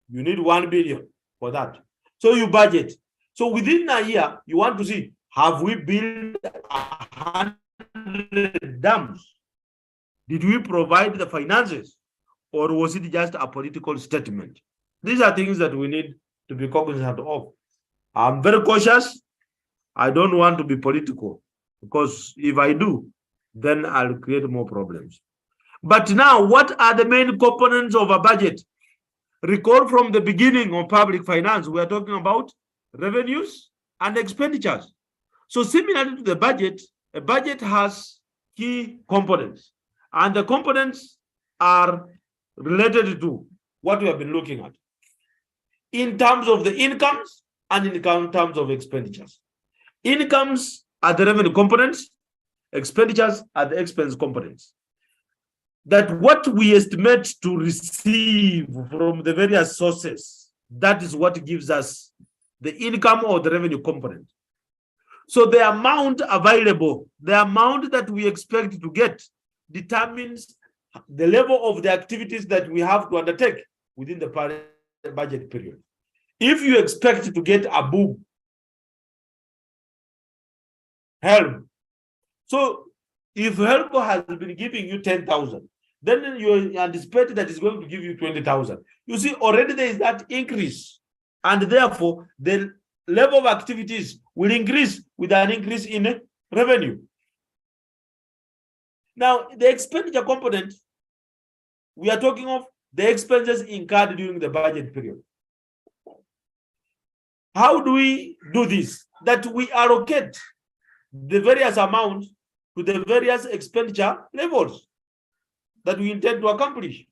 you need 1 billion for that. So you budget. So within a year, you want to see, have we built 100 dams? Did we provide the finances? Or was it just a political statement? These are things that we need to be cognizant of. I'm very cautious. I don't want to be political, because if I do, then I'll create more problems. But now, what are the main components of a budget? Recall from the beginning of public finance, we are talking about revenues and expenditures. So similarly to the budget, a budget has key components, and the components are related to what we have been looking at in terms of the incomes and in terms of expenditures. Incomes are the revenue components, expenditures are the expense components. That what we estimate to receive from the various sources, that is what gives us the income or the revenue component. So the amount available, the amount that we expect to get, determines the level of the activities that we have to undertake within the budget period. If you expect to get a boom, help. So if help has been giving you 10,000, then you anticipate that it's going to give you 20,000. You see, already there is that increase, and therefore the level of activities will increase with an increase in revenue. Now, the expenditure component, we are talking of the expenses incurred during the budget period. How do we do this? That we allocate the various amounts to the various expenditure levels that we intend to accomplish.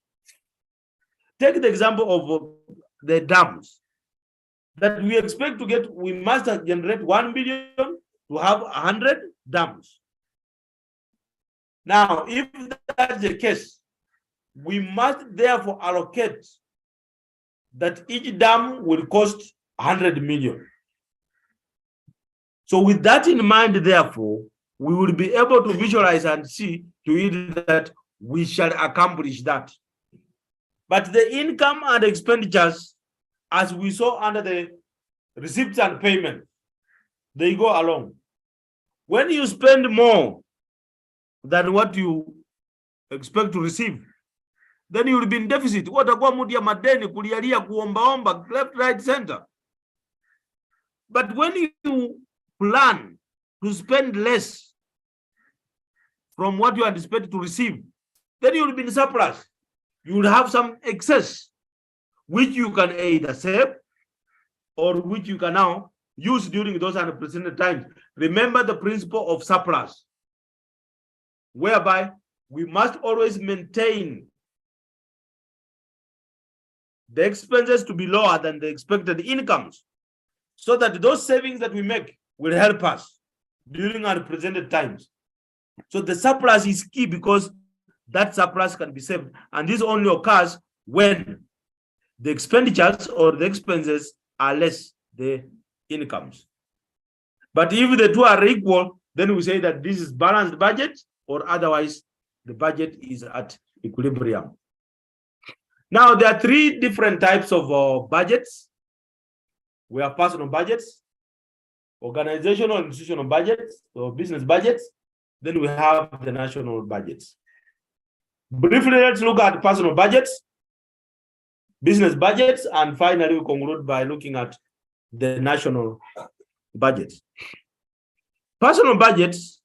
Take the example of the dams that we expect to get. We must generate 1 billion to have 100 dams. Now, if that's the case, we must therefore allocate that each dam will cost 100 million. So with that in mind, therefore, we will be able to visualize and see to it that we shall accomplish that. But the income and expenditures, as we saw under the receipts and payment, they go along. When you spend more than what you expect to receive, then you will be in deficit. Watakuwa mtu ya madeni kulialia kuombaomba left, right, center. But when you plan to spend less from what you anticipate to receive, then you will be in surplus. You will have some excess, which you can either save or which you can now use during those unprecedented times. Remember the principle of surplus, whereby we must always maintain the expenses to be lower than the expected incomes, so that those savings that we make will help us during unprecedented times. So the surplus is key, because that surplus can be saved, and this only occurs when the expenditures or the expenses are less the incomes. But if the two are equal, then we say that this is balanced budget, or otherwise the budget is at equilibrium. Now, there are three different types of budgets. We have personal budgets, organizational and institutional budgets, or business budgets. Then we have the national budgets. Briefly, let's look at personal budgets, business budgets, and finally we conclude by looking at the national budgets. Personal budgets,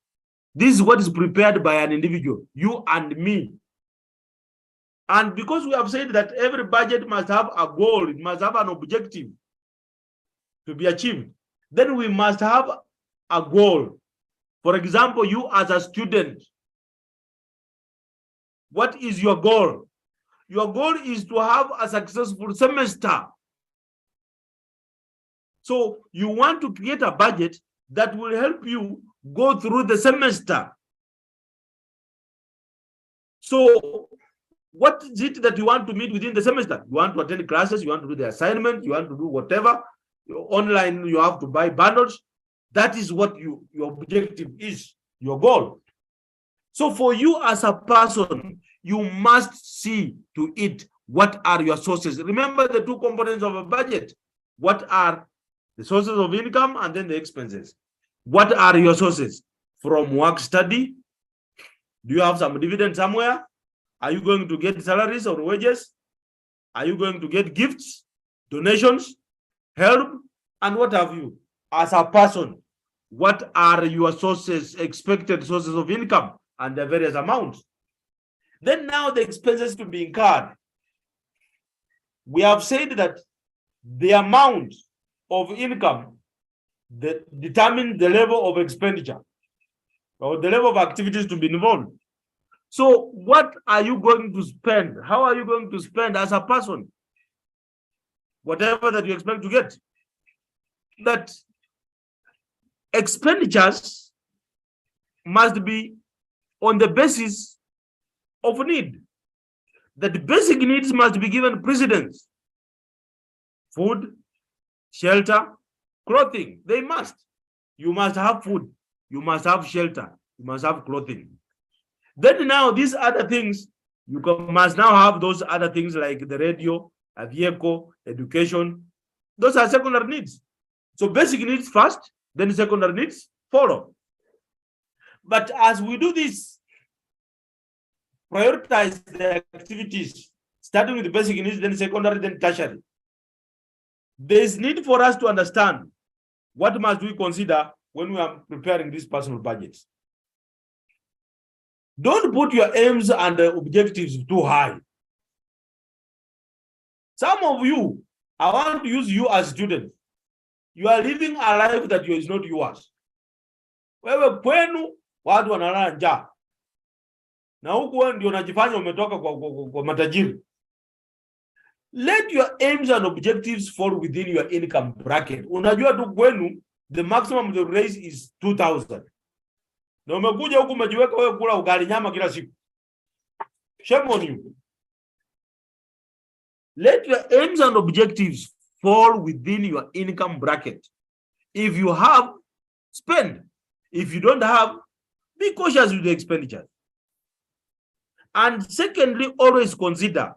this is what is prepared by an individual, you and me. And because we have said that every budget must have a goal, it must have an objective to be achieved, then we must have a goal. For example, you as a student, what is your goal? Your goal is to have a successful semester. So you want to create a budget that will help you go through the semester. So what is it that you want to meet within the semester? You want to attend classes, you want to do the assignment, you want to do whatever. Online, you have to buy bundles. That is what your objective is, your goal. So for you as a person, you must see to it what are your sources. Remember the two components of a budget. What are the sources of income and then the expenses? What are your sources? From work study? Do you have some dividend somewhere? Are you going to get salaries or wages? Are you going to get gifts, donations, help, and what have you? As a person, what are your sources, expected sources of income, and the various amounts? Then now the expenses to be incurred. We have said that the amount of income that determines the level of expenditure or the level of activities to be involved. So what are you going to spend? How are you going to spend as a person? Whatever that you expect to get. That expenditures must be on the basis of need. That the basic needs must be given precedence. Food, shelter, clothing, they must. You must have food, you must have shelter, you must have clothing. Then now these other things, you must now have those other things like the radio, a vehicle, education. Those are secondary needs. So basic needs first, then secondary needs follow. But as we do this, prioritize the activities, starting with the basic needs, then secondary, then tertiary. There is need for us to understand what must we consider when we are preparing these personal budgets. Don't put your aims and objectives too high. Some of you, I want to use you as students. You are living a life that is not yours. Wewe kwenu watu wanalala njaa. Na huku ndio unajifanya umetoka kwa matajiri. Let your aims and objectives fall within your income bracket. Unajua tu kwenu the maximum to raise is 2,000. Na umekuja huku umejiweka wewe kula ugali nyama kila siku. Shame on you. Let your aims and objectives fall within your income bracket. If you have, spend. If you don't have, be cautious with the expenditure. And secondly, always consider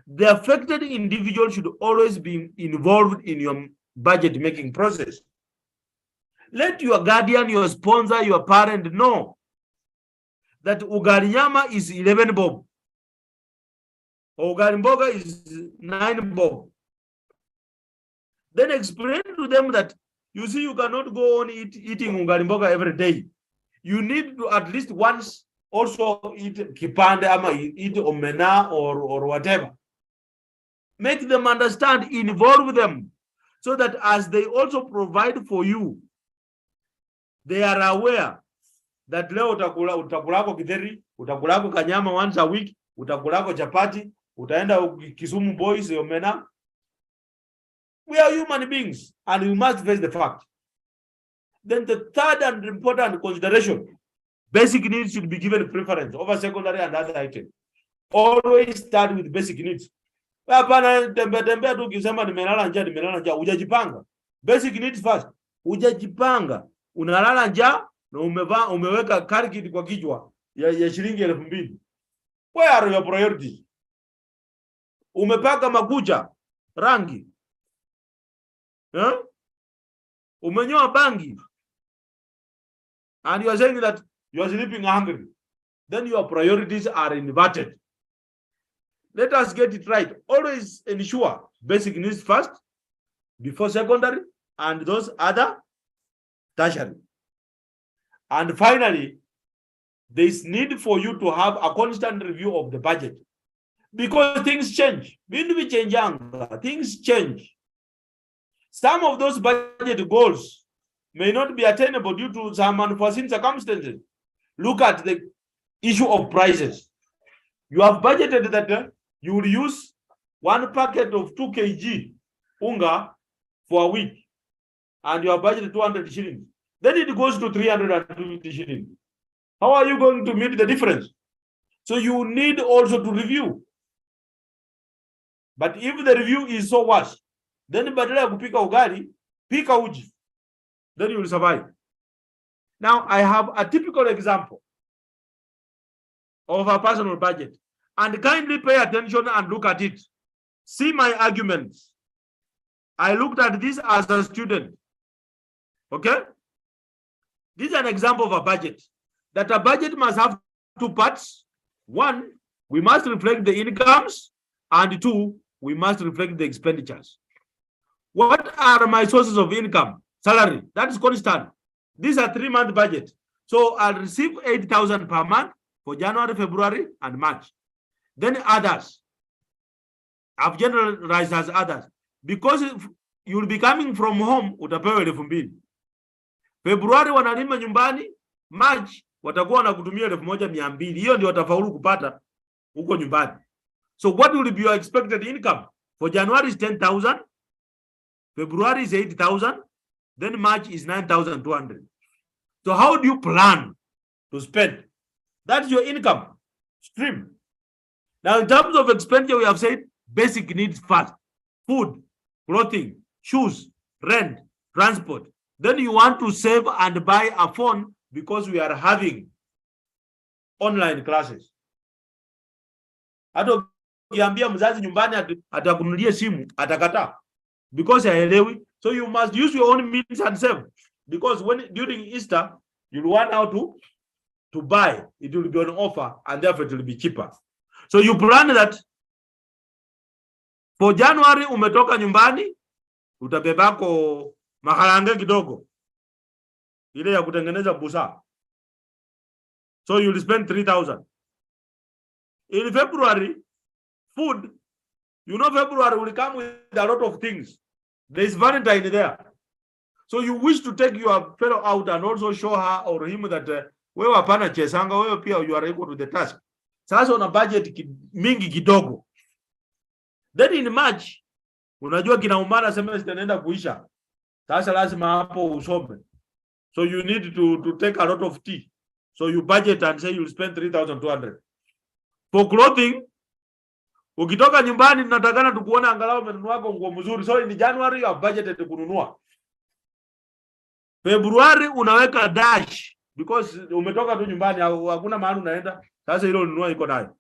the affected individual should always be involved in your budget making process. Let your guardian, your sponsor, your parent know that ugali nyama is 11 bob. Ugali mboga is 9 bob. Then explain to them that, you see, you cannot go on eating ugali mboga every day. You need to at least once also eat kipande, ama eat omena or whatever. Make them understand, involve them, so that as they also provide for you, they are aware that leo utakulako kidheri, utakulako kanyama once a week, utakulako chapati, utaenda Kisumu boys Omena. We are human beings and we must face the fact. Then the third and important consideration, basic needs should be given preference over secondary and other items. Always start with basic needs. Hapana tembea tu ukisema nimelala njaa, hujajipanga. Basic needs first. Hujajipanga. Unalala njaa na umeweka car kit kwa kichwa ya shilingi 2,000. Where are your priorities? Umepaka makucha rangi. Umenyoa bangi. And you are saying that you are sleeping hungry. Then your priorities are inverted. Let us get it right. Always ensure basic needs first, before secondary, and those other tertiary. And finally, there is need for you to have a constant review of the budget, because things change. Things change. Some of those budget goals may not be attainable due to some unforeseen circumstances. Look at the issue of prices. You have budgeted that you will use 1 packet of 2 kg unga for a week, and you have budgeted 200 shillings. Then it goes to 350 shillings. How are you going to meet the difference? So you need also to review. But if the review is so worse, then badala ya kupika ugali, pika uji. Then you will survive. Now I have a typical example of a personal budget, and kindly pay attention and look at it. See my arguments. I looked at this as a student. Okay? This is an example of a budget. That a budget must have 2 parts. 1, we must reflect the incomes, and 2, we must reflect the expenditures. What are my sources of income? Salary, that is constant. These are 3-month budget. So I'll receive 8,000 per month for January, February, and March. Then others. I've generalized as others. Because if you'll be coming from home, utapewa 2,000. February wanalima nyumbani, March watakuwa wanakutumia 1,200. Hiyo ndio watafaulu kupata huko nyumbani. So what will be your expected income? For January is 10,000, February is 8,000, then March is 9,200. So how do you plan to spend? That's your income stream. Now, in terms of expenditure, we have said basic needs first: food, clothing, shoes, rent, transport. Then you want to save and buy a phone because we are having online classes. Hata ukiambia mzazi nyumbani atakununulia simu, atakataa because haelewi. So you must use your own means and save, because when during Easter you'll want how to buy, it will be on offer and therefore it will be cheaper. So you plan that for January umetoka nyumbani, utabebako maharanga kidogo ile ya kutengeneza busa. So you'll spend 3,000. In February, food, you know February will come with a lot of things. There is Valentine there. So you wish to take your fellow out and also show her or him that wewe hapana chesanga, wewe pia you are equal to the task. Sasa una budget mingi kidogo. Then in March, unajua kinaumana semester inaenda kuisha. Sasa lazima hapo usome. So you need to take a lot of tea. So you budget and say you'll spend 3,200. For clothing, ukitoka nyumbani tunatakana tukuona angalau umenunua nguo mzuri. So in January you have budgeted kununua. February unaweka dash because umetoka tu nyumbani, hakuna mahali unaenda. Sasa hilo ununua iko nayo.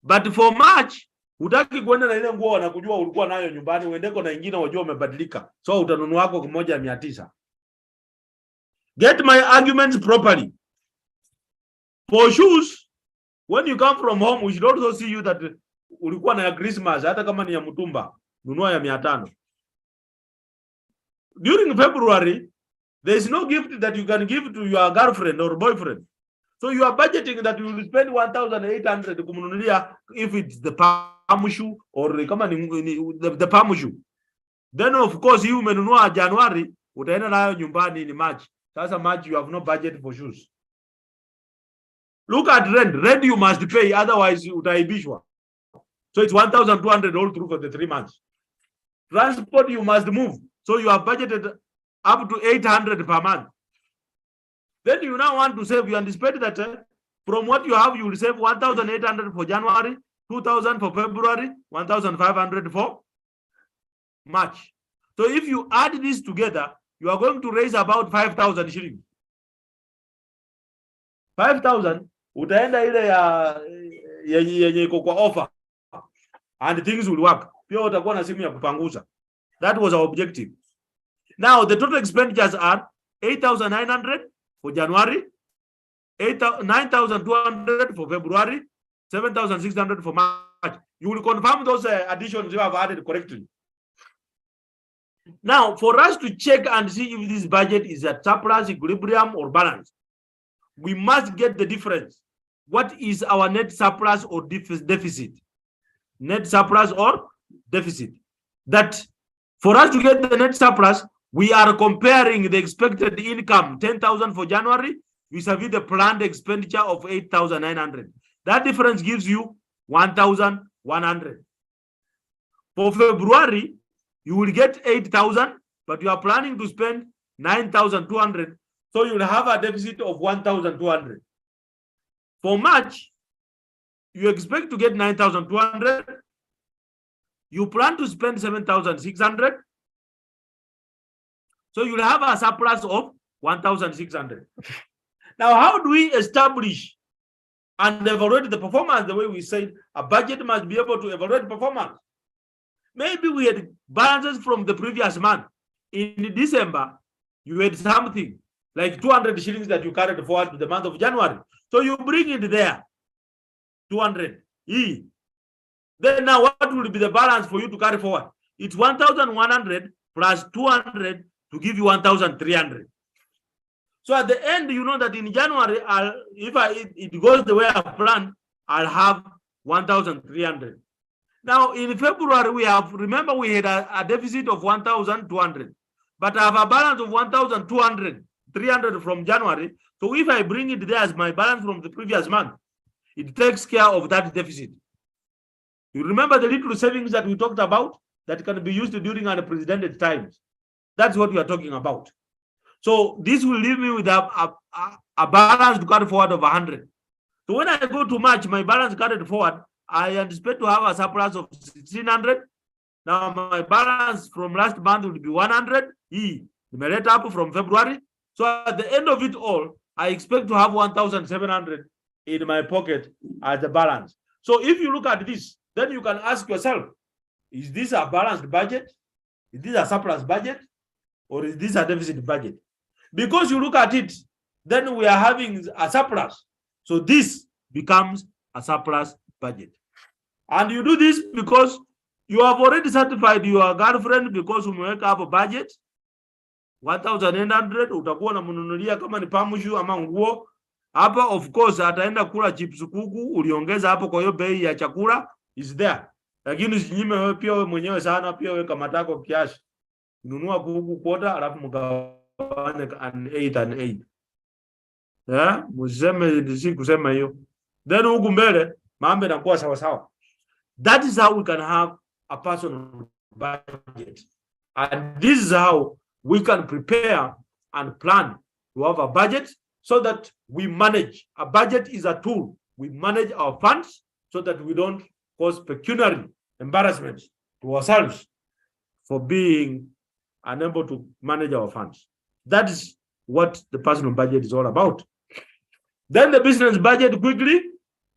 But for March hutaki kwenda na ile nguo na kujua ulikuwa nayo nyumbani, uendeko na nyingine wajua umebadilika. So utanunua wako 1,900. Get my arguments properly. For shoes, when you come from home, we should also see you that ulikuwa na ya Christmas, hata kama ni ya mtumba, nunua ya 500. During February, there is no gift that you can give to your girlfriend or boyfriend. So you are budgeting that you will spend 1,800 kumnunulia if it's the palm shoe or kama ni the palm shoe. Then of course you umenunua January, utaenda nayo nyumbani ni March. Sasa March you have no budget for shoes. Look at rent. Rent you must pay, otherwise utaibishwa. So it's 1,200 all through for the 3 months. Transport, you must move. So you have budgeted up to 800 per month. Then you now want to save. You anticipate that from what you have, you will save 1,800 for January, 2,000 for February, 1,500 for March. So if you add this together, you are going to raise about 5,000 shillings. 5,000 utaenda ile yenye iko kwa offer and things will work. Pia utakuwa na simu ya kupanguza. That was our objective. Now the total expenditures are 8,900 for January, 9,200 for February, 7,600 for March. You will confirm those additions you have added correctly. Now, for us to check and see if this budget is at surplus, equilibrium, or balance, we must get the difference. What is our net surplus or deficit? Net surplus or deficit. That for us to get the net surplus, we are comparing the expected income, 10,000 for January, vis-a-vis the planned expenditure of 8,900. That difference gives you 1,100. For February, you will get 8,000, but you are planning to spend 9,200. So you will have a deficit of 1,200. For March, you expect to get 9,200. You plan to spend 7,600. So you will have a surplus of 1,600. Now, how do we establish and evaluate the performance? The way we said, a budget must be able to evaluate performance. Maybe we had balances from the previous month. In December, you had something like 200 shillings that you carried forward to the month of January. So you bring it there, 200. Then now what will be the balance for you to carry forward? It's 1,100 plus 200 to give you 1,300. So at the end, you know that in January, if it goes the way I planned, I'll have 1,300. Now in February, we have, remember we had a deficit of 1,200, but I have a balance of 1,200, 300 from January. So if I bring it there as my balance from the previous month, it takes care of that deficit. You remember the little savings that we talked about that can be used during unprecedented times. That's what we are talking about. So this will leave me with a balance to carry forward of 100. So when I go to March, my balance carried forward, I anticipate to have a surplus of 1,600. Now my balance from last month will be 100. Numerator up from February. So at the end of it all, I expect to have 1,700 in my pocket as the balance. So if you look at this, then you can ask yourself, is this a balanced budget? Is this a surplus budget? Or is this a deficit budget? Because you look at it, then we are having a surplus. So this becomes a surplus budget. And you do this because you have already certified your girlfriend because you make up a budget 1,800, utakuwa unamununulia kama ni pamushu ama nguo. Hapa of course ataenda kula chips kuku, uliongeza hapo kwa hiyo bei ya chakula is there. Lakini usinyime wewe pia wewe mwenyewe sana, pia wewe kama tako kiasi. Nunua kuku kwota alafu mgawane an 8 and 8. Yeah, mseme si kusema hiyo. Then huku mbele mambo yanakuwa sawa sawa. That is how we can have a personal budget. And this is how we can prepare and plan to have a budget so that we manage. A budget is a tool. We manage our funds so that we don't cause pecuniary embarrassment to ourselves for being unable to manage our funds. That is what the personal budget is all about. Then the business budget, quickly.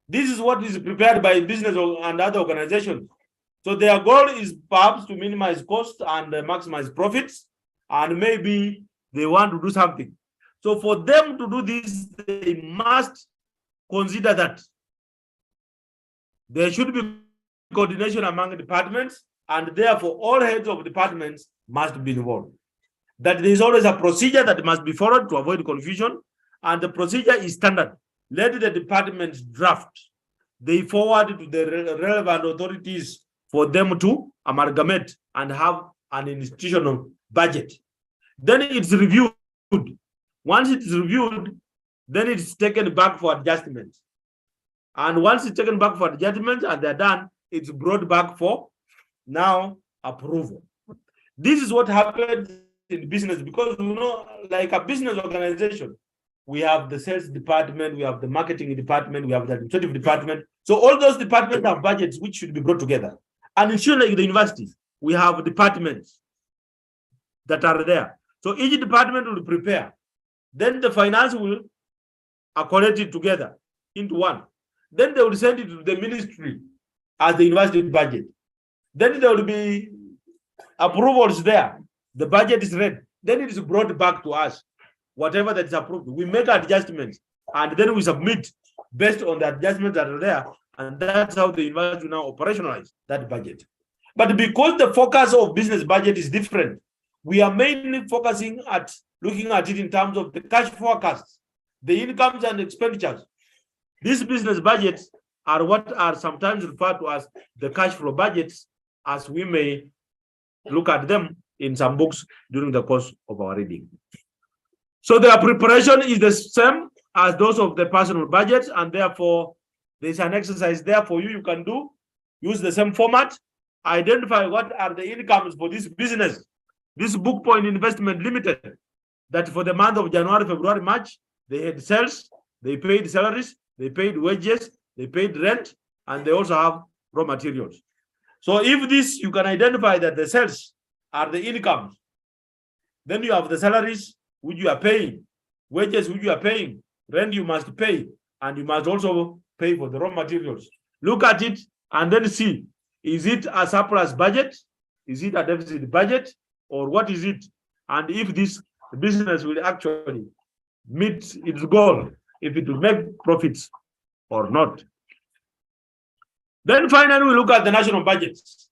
This is what is prepared by business and other organizations. So their goal is perhaps to minimize cost and maximize profits, and maybe they want to do something. So for them to do this, they must consider that there should be coordination among departments, and therefore all heads of departments must be involved. That there is always a procedure that must be followed to avoid confusion, and the procedure is standard. Let the departments draft. They forward to the relevant authorities for them to amalgamate and have an institutional budget. Then it's reviewed. Once it's reviewed, then it's taken back for adjustment. And once it's taken back for adjustment and they're done, it's brought back for now approval. This is what happens in business, because like a business organization, we have the sales department, we have the marketing department, we have the administrative department. So all those departments have budgets which should be brought together. And it's like the universities, we have departments that are there. So each department will prepare. Then the finance will collect it together into one. Then they will send it to the ministry as the university budget. Then there will be approvals there. The budget is read. Then it is brought back to us. Whatever that is approved, we make adjustments and then we submit based on the adjustments that are there. And that's how the university will now operationalize that budget. But because the focus of business budget is different, we are mainly focusing at looking at it in terms of the cash forecasts, the incomes and expenditures. These business budgets are what are sometimes referred to as the cash flow budgets, as we may look at them in some books during the course of our reading. So their preparation is the same as those of the personal budgets, and therefore there's an exercise there for you. You can do, use the same format, identify what are the incomes for this business, this Book Point Investment Limited, that for the month of January, February, March, they had sales, they paid salaries, they paid wages, they paid rent, and they also have raw materials. So if this, you can identify that the sales are the incomes, then you have the salaries which you are paying, wages which you are paying, rent you must pay, and you must also pay for the raw materials. Look at it and then see, is it a surplus budget? Is it a deficit budget? Or what is it? And if this business will actually meet its goal, if it will make profits or not. Then finally, we look at the national budgets.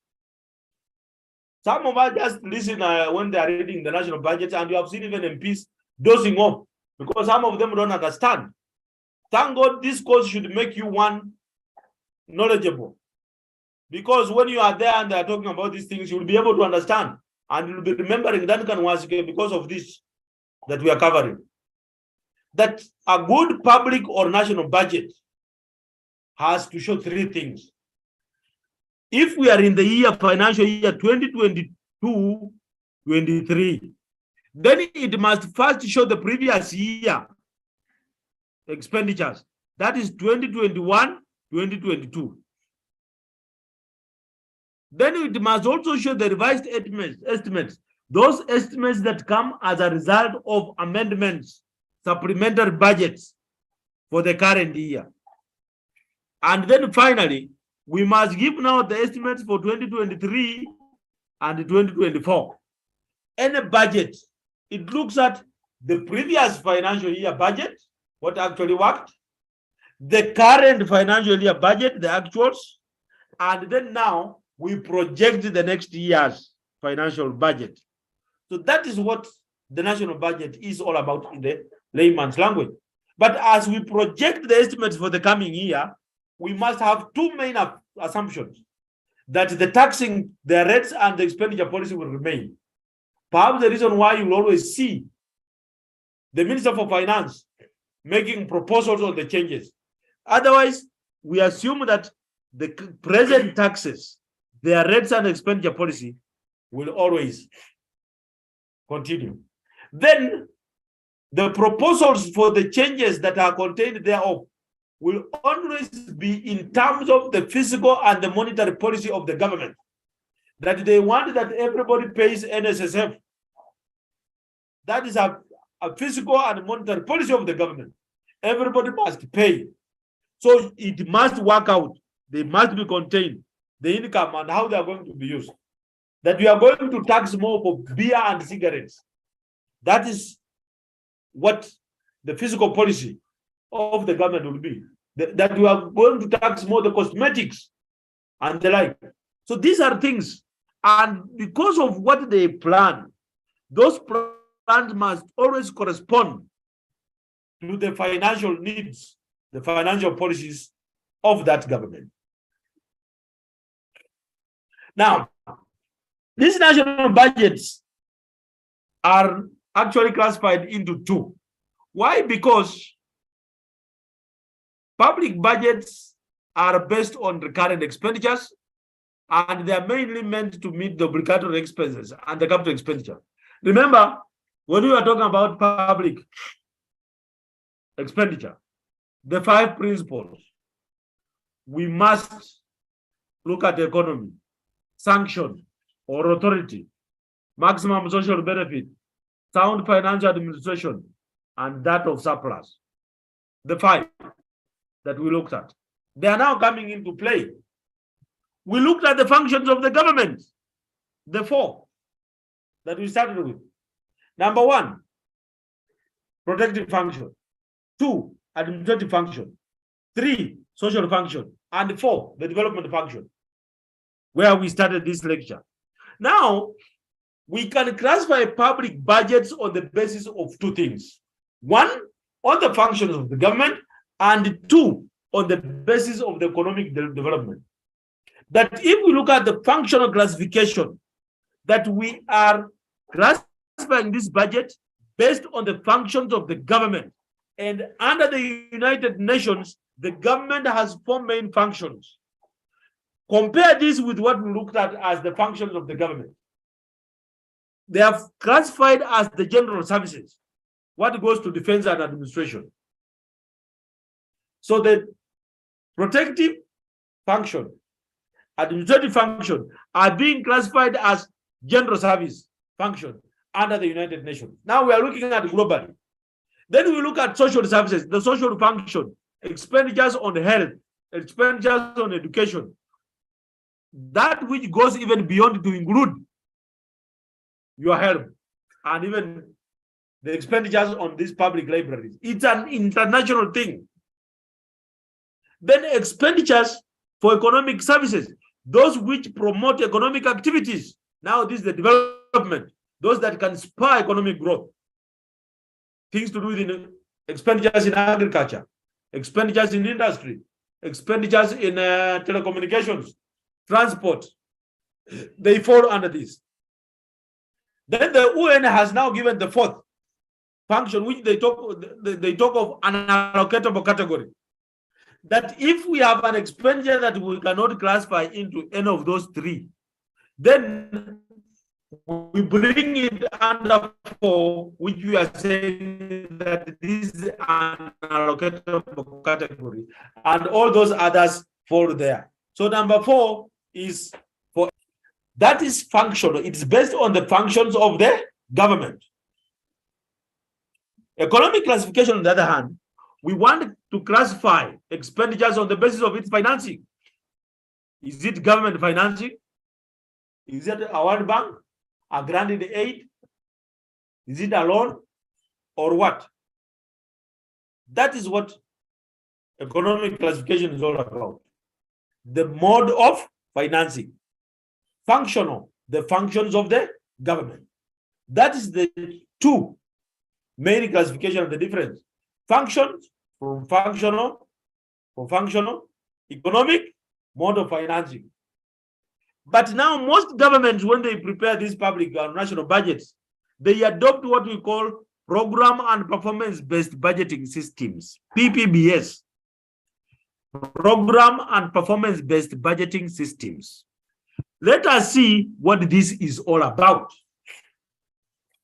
Some of us just listen when they are reading the national budget, and you have seen even MPs dozing off because some of them don't understand. Thank God this course should make you one knowledgeable, because when you are there and they are talking about these things, you will be able to understand and you will be remembering Duncan was because of this that we are covering. That a good public or national budget has to show three things. If we are in the financial year 2022-23, then it must first show the previous year expenditures. That is 2021-2022. Then it must also show the revised estimates, those estimates that come as a result of amendments, supplementary budgets for the current year. And then finally, we must give now the estimates for 2023 and 2024. Any budget, it looks at the previous financial year budget, what actually worked, the current financial year budget, the actuals, and then now we project the next year's financial budget. So that is what the national budget is all about in the layman's language. But as we project the estimates for the coming year, we must have two main assumptions: that the taxing, the rates, and the expenditure policy will remain. Perhaps the reason why you will always see the Minister for Finance making proposals on the changes. Otherwise, we assume that the present taxes, their rates and expenditure policy will always continue. Then the proposals for the changes that are contained thereof will always be in terms of the fiscal and the monetary policy of the government. That they want that everybody pays NSSF. That is a fiscal and monetary policy of the government. Everybody must pay. So it must work out. They must be contained, the income and how they are going to be used. That we are going to tax more for beer and cigarettes. That is what the fiscal policy of the government will be. That we are going to tax more the cosmetics and the like. So these are things. And because of what they plan, those plans must always correspond to the financial needs, the financial policies of that government. Now, these national budgets are actually classified into two. Why? Because public budgets are based on recurrent expenditures, and they are mainly meant to meet the obligatory expenses and the capital expenditure. Remember, when we are talking about public expenditure, the 5 principles, we must look at the economy, sanction or authority, maximum social benefit, sound financial administration, and that of surplus. The 5 that we looked at. They are now coming into play. We looked at the functions of the government, the 4 that we started with. Number 1, protective function. 2, administrative function. 3, social function. And 4, the development function, where we started this lecture. Now, we can classify public budgets on the basis of 2 things. 1, on the functions of the government, and 2, on the basis of the economic development. That if we look at the functional classification, that we are classifying this budget based on the functions of the government. And under the United Nations, the government has 4 main functions. Compare this with what we looked at as the functions of the government. They are classified as the general services, what goes to defense and administration. So the protective function, administrative function are being classified as general service function under the United Nations. Now we are looking at globally. Then we look at social services, the social function, expenditures on health, expenditures on education, that which goes even beyond to include your health and even the expenditures on these public libraries. It's an international thing. Then expenditures for economic services, those which promote economic activities. Now this is the development, those that can spur economic growth. Things to do with expenditures in agriculture, expenditures in industry, expenditures in telecommunications, transport. They fall under this. Then the UN has now given the 4th function, which they talk of an allocatable category. That if we have an expenditure that we cannot classify into any of those 3, then we bring it under 4, which we are saying that this is an allocatable category, and all those others fall there. So number 4 is for that is functional. It's based on the functions of the government. Economic classification, on the other hand, we want to classify expenditures on the basis of its financing. Is it government financing? Is it a World Bank, a granted aid? Is it a loan or what? That is what economic classification is all about. The mode of financing. Functional, the functions of the government. That is the 2 main classification of the difference. Functions from functional, economic, mode of financing. But now most governments, when they prepare these public or national budgets, they adopt what we call program and performance-based budgeting systems, PPBS. Program and performance-based budgeting systems. Let us see what this is all about.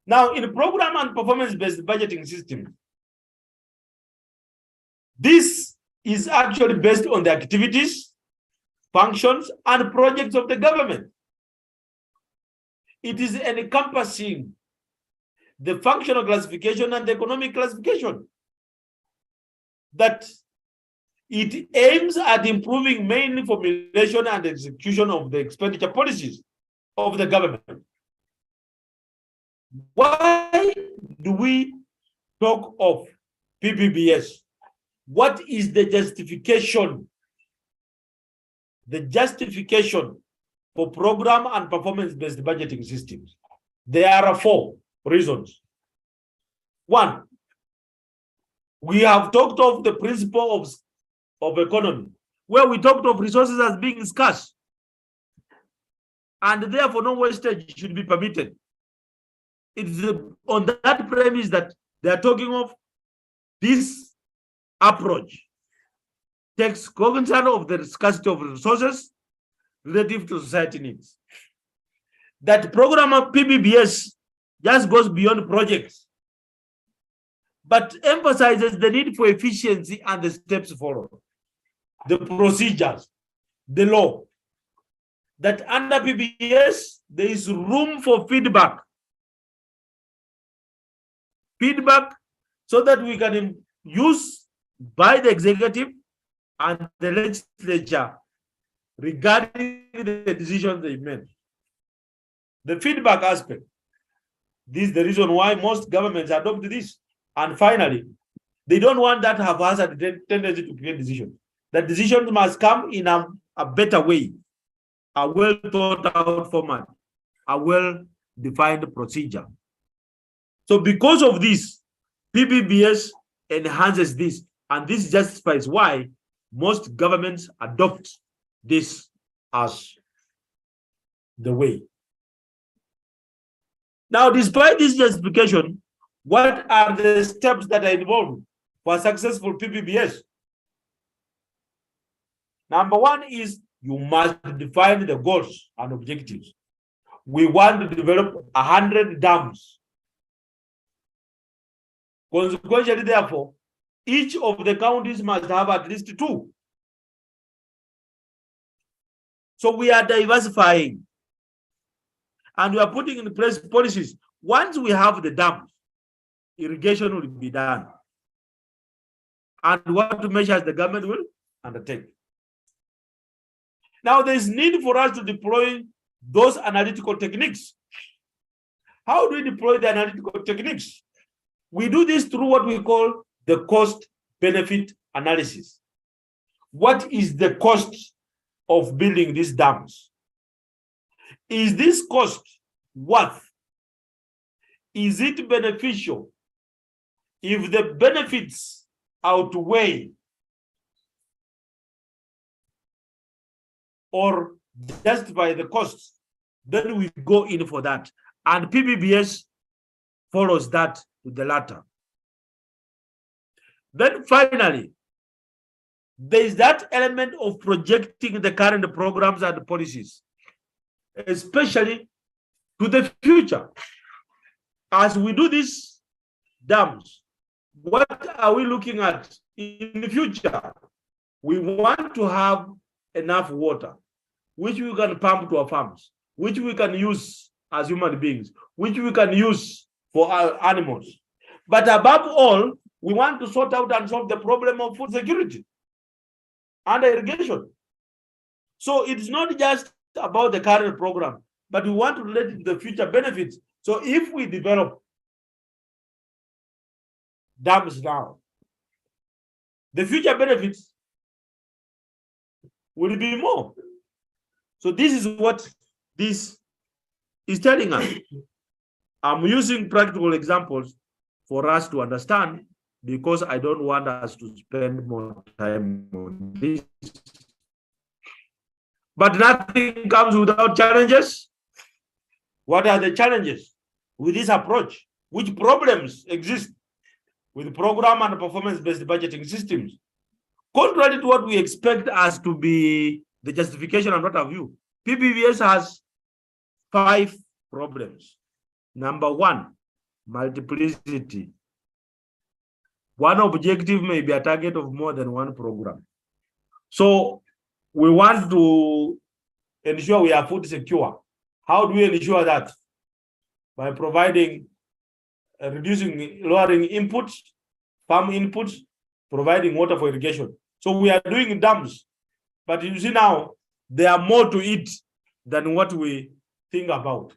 Now, in program and performance-based budgeting system, this is actually based on the activities, functions, and projects of the government. It is encompassing the functional classification and the economic classification. That it aims at improving mainly formulation and execution of the expenditure policies of the government. Why do we talk of PPBS? What is the justification? The justification for program and performance-based budgeting systems. There are 4 reasons. 1, we have talked of the principle of economy, where we talked of resources as being scarce, and therefore no wastage should be permitted. It's on that premise that they are talking of this approach takes cognizance of the scarcity of resources, relative to society needs. That program of PBBS just goes beyond projects, but emphasizes the need for efficiency and the steps followed, the procedures, the law. That under PBS, there is room for feedback. Feedback so that we can use by the executive and the legislature regarding the decisions they made. The feedback aspect. This is the reason why most governments adopt this. And finally, they don't want that haphazard tendency to create decisions. That decisions must come in a better way, a well thought out format, a well-defined procedure. So because of this, PBBS enhances this, and this justifies why most governments adopt this as the way. Now, despite this justification, what are the steps that are involved for successful PBBS? Number one is you must define the goals and objectives. We want to develop 100 dams. Consequently, therefore, each of the counties must have at least 2. So we are diversifying and we are putting in place policies. Once we have the dams, irrigation will be done. And what measures the government will undertake. Now, there is need for us to deploy those analytical techniques. How do we deploy the analytical techniques? We do this through what we call the cost-benefit analysis. What is the cost of building these dams? Is this cost worth? Is it beneficial? If the benefits outweigh or justify the costs, then we go in for that. And PBBS follows that to the latter. Then finally, there is that element of projecting the current programs and policies, especially to the future. As we do these dams, what are we looking at in the future? We want to have enough water, which we can pump to our farms, which we can use as human beings, which we can use for our animals. But above all, we want to sort out and solve the problem of food security and irrigation. So it's not just about the current program, but we want to relate it to the future benefits. So if we develop dams now, the future benefits will be more. So this is what this is telling us. I'm using practical examples for us to understand, because I don't want us to spend more time on this. But nothing comes without challenges. What are the challenges with this approach? Which problems exist with program and performance-based budgeting systems? Contrary to what we expect as to be the justification and what have you, PBBS has 5 problems. Number 1, multiplicity. One objective may be a target of more than one program. So we want to ensure we are food secure. How do we ensure that? By providing, lowering inputs, farm inputs, providing water for irrigation. So we are doing dams, but you see now, there are more to it than what we think about.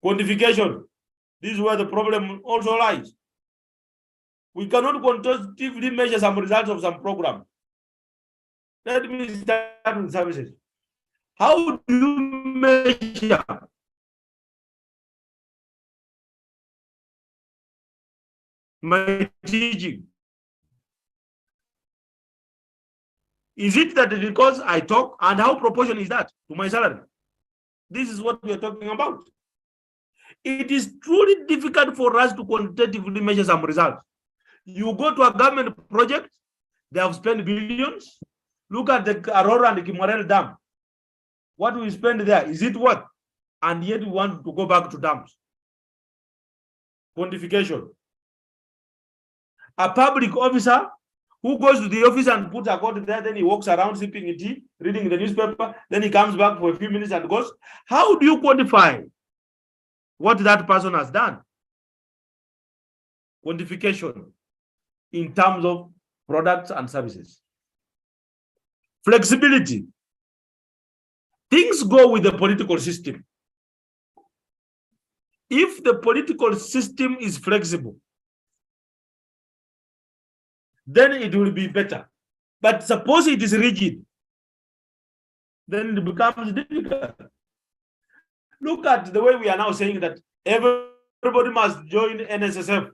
Quantification. This is where the problem also lies. We cannot quantitatively measure some results of some program. Let me start with services. How do you measure my teaching? Is it that because I talk, and how proportion is that to my salary? This is what we are talking about. It is truly difficult for us to quantitatively measure some results. You go to a government project, they have spent billions. Look at the Aurora and Kimorel Dam. What we spend there, is it worth? And yet we want to go back to dams. Quantification. A public officer who goes to the office and puts a coat there, then he walks around sipping tea, reading the newspaper, then he comes back for a few minutes and goes. How do you quantify what that person has done? Quantification in terms of products and services. Flexibility. Things go with the political system. If the political system is flexible, then it will be better. But suppose it is rigid, then it becomes difficult. Look at the way we are now saying that everybody must join NSSF.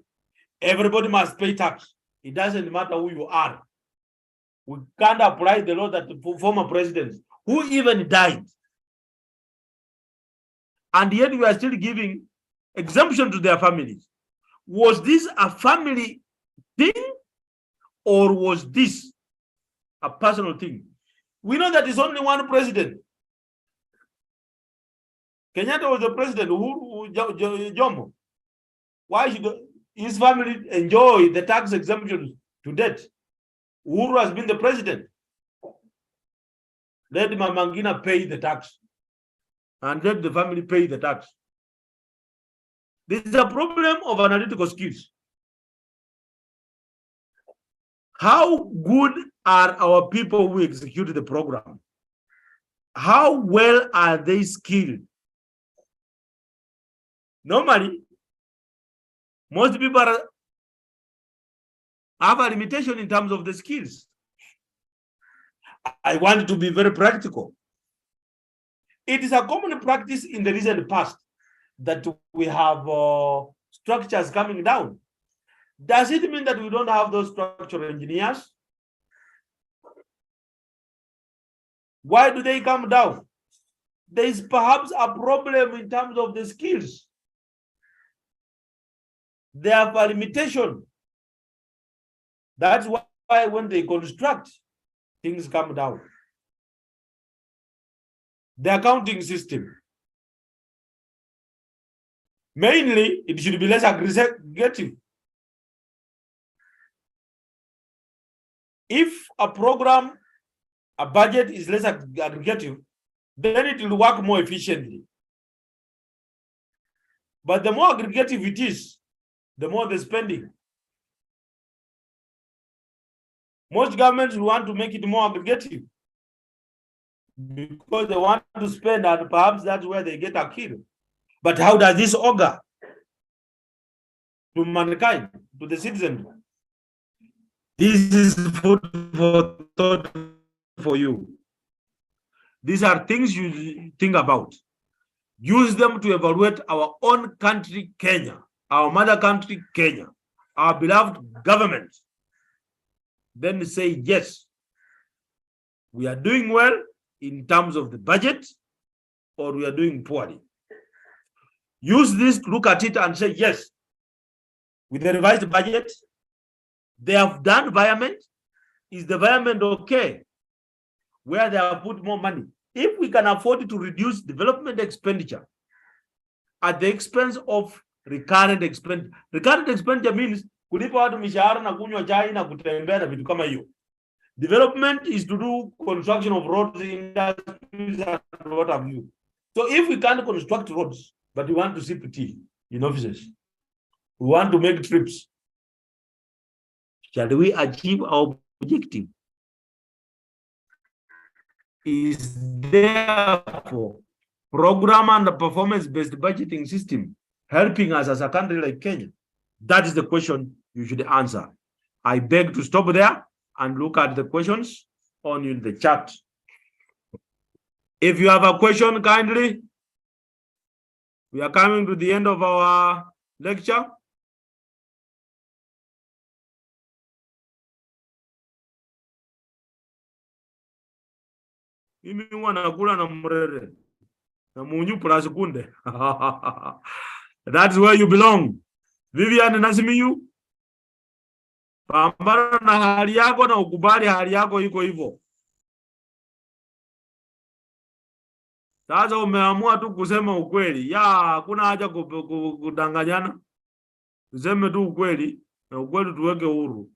Everybody must pay tax. It doesn't matter who you are. We can't apply the law that the former presidents, who even died. And yet we are still giving exemption to their families. Was this a family thing, or was this a personal thing? We know that it's only one president. Kenyatta was the president. Jomo. Why should his family enjoy the tax exemptions to death? Uhuru has been the president. Let Mama Ngina pay the tax, and let the family pay the tax. This is a problem of analytical skills. How good are our people who execute the program? How well are they skilled? Normally, most people have a limitation in terms of the skills. I want to be very practical. It is a common practice in the recent past that we have structures coming down. Does it mean that we don't have those structural engineers? Why do they come down? There is perhaps a problem in terms of the skills. They have a limitation. That's why when they construct, things come down. The accounting system. Mainly, it should be less aggressive. If a program, a budget is less aggregative, then it will work more efficiently. But the more aggregative it is, the more the spending. Most governments want to make it more aggregative because they want to spend, and perhaps that's where they get a kill. But how does this augur to mankind, to the citizen? This is food for thought for you. These are things you think about. Use them to evaluate our own country, Kenya, our mother country, Kenya, our beloved government. Then say, yes, we are doing well in terms of the budget, or we are doing poorly. Use this to look at it and say, yes, with the revised budget, they have done environment. Is the environment okay? Where they have put more money. If we can afford to reduce development expenditure at the expense of recurrent expenditure means kulipa watu mishahara na kunywa chai na kutembea na vitu kama hiyo. Development is to do construction of roads, industries, and what have you. So if we can't construct roads, but we want to sip tea in offices, we want to make trips, shall we achieve our objective? Is therefore program and performance-based budgeting system helping us as a country like Kenya? That is the question you should answer. I beg to stop there and look at the questions on the chat. If you have a question, kindly. We are coming to the end of our lecture. Mimi wanakula na mrere na munyu plus kunde. That's where you belong. Vivian Nasimiyu, pambana na hali yako na ukubali hali yako iko hivyo. Sasa umeamua tu kusema ukweli. Hakuna haja kudanganyana. Tuseme tu ukweli na ukweli tuweke huru.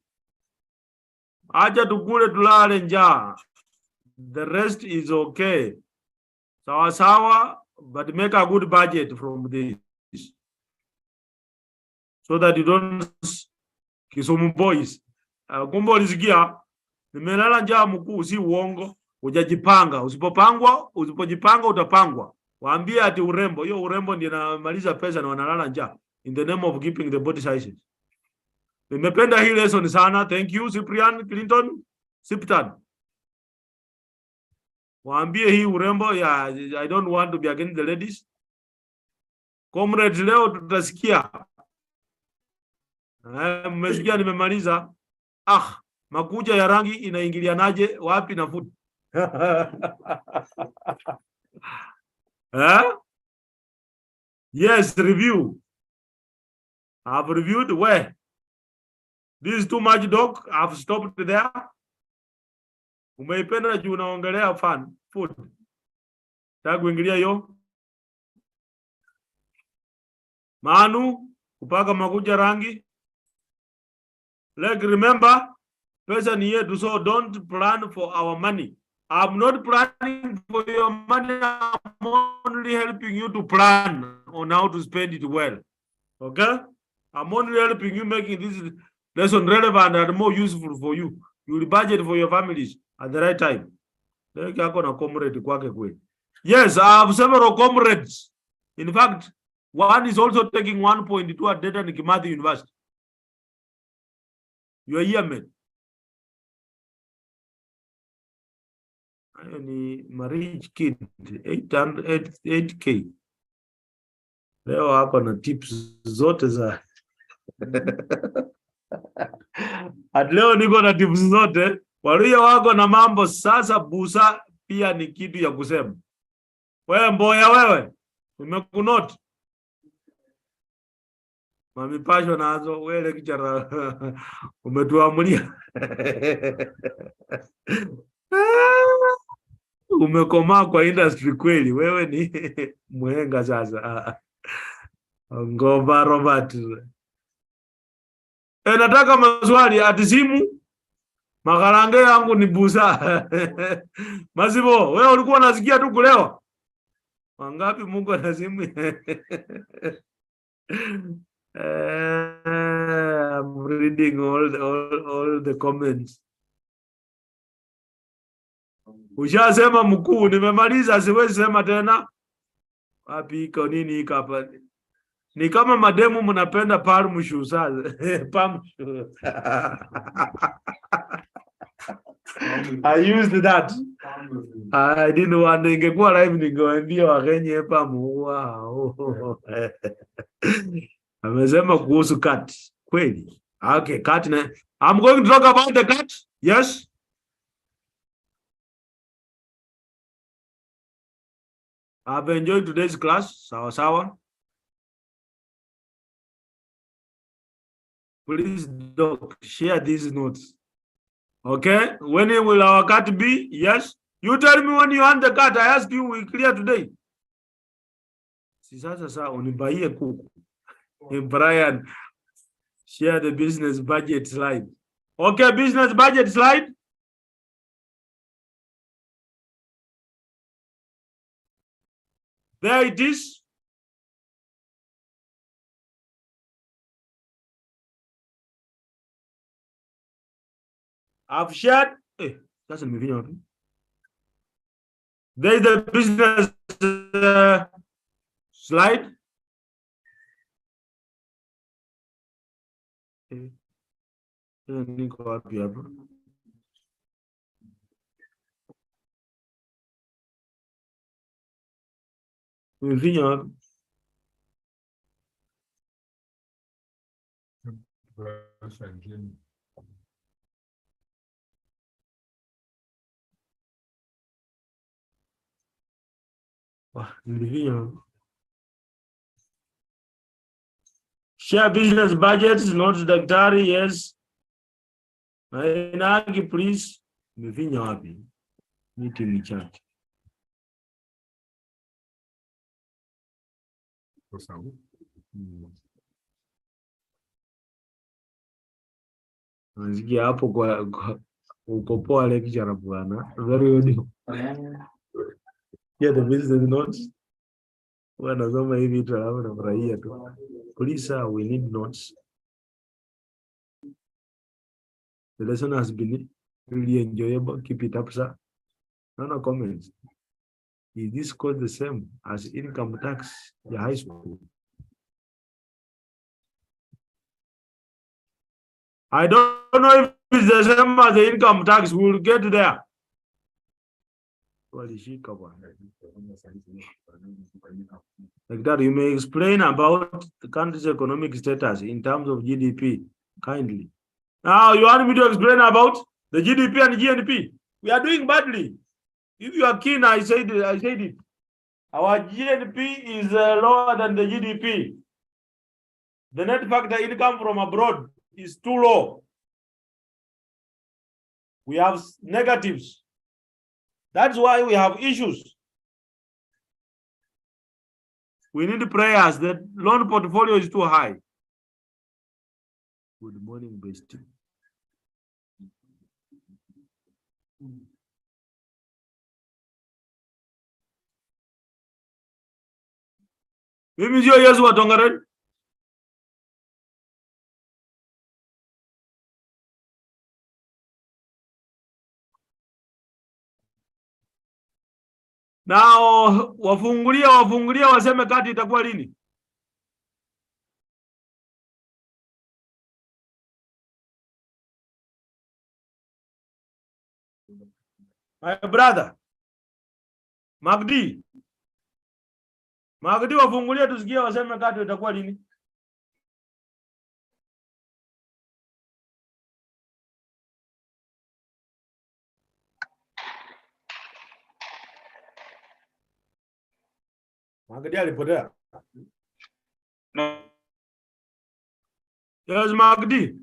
Acha tukule tulale njaa. The rest is okay. Sawa sawa, but make a good budget from this. So that you don't Kisumu boys. Kumbe ulisikia nimelala njaa mkuu, si uongo. Hujajipanga. Usipojipanga utapangwa. Waambie ati urembo. Hiyo urembo ndio inamaliza pesa na wanalala njaa. In the name of keeping the body sizes. Nimependa hii lesson sana. Thank you Cyprian Clinton Siptan. Waambie hii urembo ya I don't want to be against the ladies. Comrades, leo tutasikia. Mmesikia nimemaliza. Makucha ya rangi inaingilianaje wapi na food? Yes, review. I've reviewed where this is too much dog. I've stopped there. Umeipenda juu unaongelea fun food. Nataka kuingilia hiyo. Manu kupaka makucha rangi. Like remember, pesa ni yetu, so don't plan for our money. I'm not planning for your money. I'm only helping you to plan on how to spend it well. Okay? I'm only helping you making this lesson relevant and more useful for you. You will budget for your families at the right time. Yes, I have several comrades. In fact, one is also taking 1.2 at Data Kimathi University. You are here, man. Ni marriage kid 8K. Leo hapa na tips zote za at leo niko na tips zote. Walio wako na mambo sasa. Busa pia ni kitu ya kusema. Wewe mboya wewe, umekunoti mamipasho nazo wewe kichara umetuamulia. Umekomaa kwa industry kweli, wewe ni mwenga sasa. Ngova Robert. Nataka maswali ati simu magarange yangu ni busa. Masibo, wewe ulikuwa unasikia tu kulewa? Wangapi Mungu ana simu? I'm reading all the comments. Ushasema mkuu, nimemaliza, siwezi sema tena. Wapi iko nini iko hapa? Ni kama mademu mnapenda palm shoes sasa. Palm shoes. I used that. I didn't want to ingekuwa live ningewaambia Wakenya palm. Wow. Amesema kuhusu cat. Kweli. Okay, cat na I'm going to talk about the cat. Yes. I've enjoyed today's class. Sawa sawa. Please doc, share these notes. Okay? When will our cat be? Yes. You tell me when you want the cat. I ask you, we clear today. Sasa unibaie kuku. Brian, share the business budget slide. Okay, business budget slide. There it is. I've shared. That's in my video. There is the business slide. Video. Share business budgets, not daktari, yes. Nainagi, please. Mefinya wapi? Meeting chat. Nasikia hapo kwa ukopoa lecture bwana. Very good. Yeah, the business notes. Wanasoma hivi tu alafu nafurahia tu. Please sir, we need notes. The lesson has been really enjoyable. Keep it up, sir. No comments. Is this code the same as income tax in high school? I don't know if it's the same as the income tax. We'll get there. Like that, you may explain about the country's economic status in terms of GDP, kindly. Now, you want me to explain about the GDP and GNP? We are doing badly. If you are keen, I said it. Our GNP is lower than the GDP. The net factor income from abroad is too low. We have negatives. That's why we have issues. We need prayers. The loan portfolio is too high. Good morning, bestie. Mimi sio Yesu wa Tongaren. Now wafungulia waseme kati itakuwa lini? My brother Magdi wafungulia tusikie waseme kati itakuwa lini? Magdi alipotea. No. Yes, Magdi.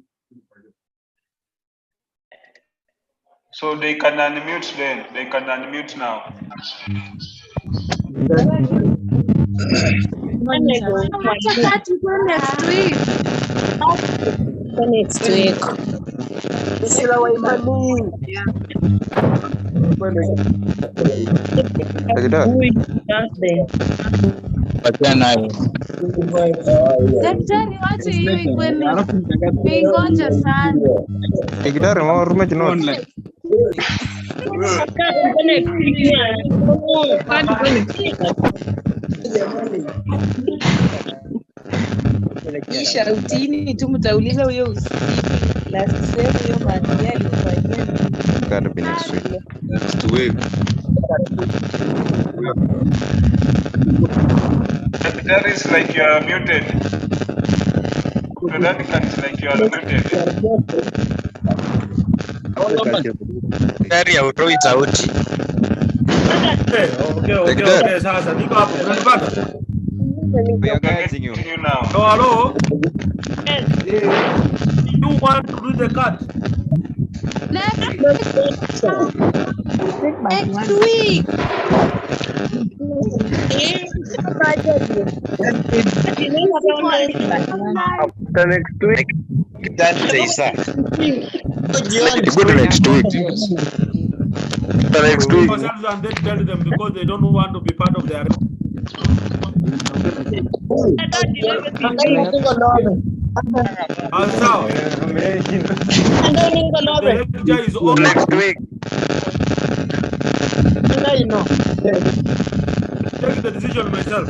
So they can unmute then. They can unmute now. Next week. Daktari, wacha hiyo ikwene. Mingonja sana. Daktari, mau rumah jenuh. Kisha utini tu mtauliza huyo usini. La sema hiyo mandia alifanyia. Gotta be next week. Next week. That is like you are muted. So that is like you are muted. Daktari hautoi sauti. Okay. Sasa niko hapo. Unanipata? We are guiding you. You now. Hello. You want to do the cut? Next week. After next week. That's Isa. Go to next week. After next week. And then tell them because they don't want to be part of their. Sawa. The lecture is over. Next week. Take the decision myself.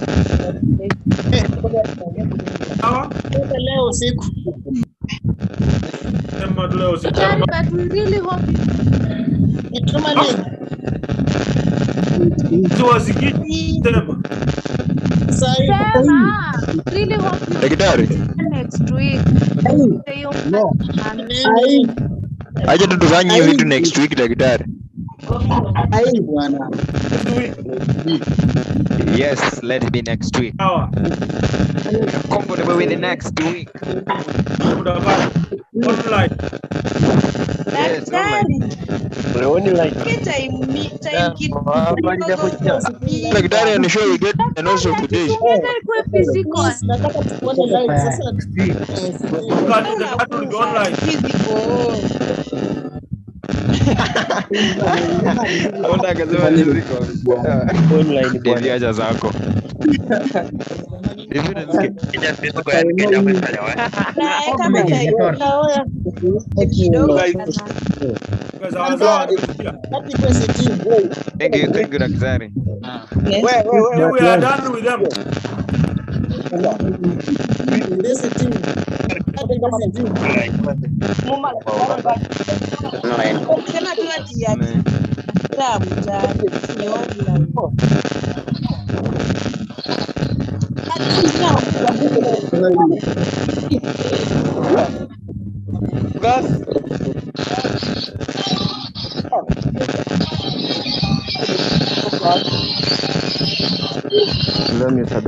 Sawa? Leo usiku. Sema leo usiku. But we really hope Tuwasikii sema. really hope Daktari. next week. No. Aje tutufanye vitu next week daktari. Yes, let it be next week. Sawa. Comfortable with the next week. Online. Daktari. Online. Daktari, I'm sure we get and also today. Kwa physical. Nataka tuone live sasa. The card will be online. Hauna akasema ni ziko. Online bwana. Ndio zako. Hivi nasikia Kenya physical yani Kenya umefanya wapi? Kama taiona Thank you daktari. We are done with them.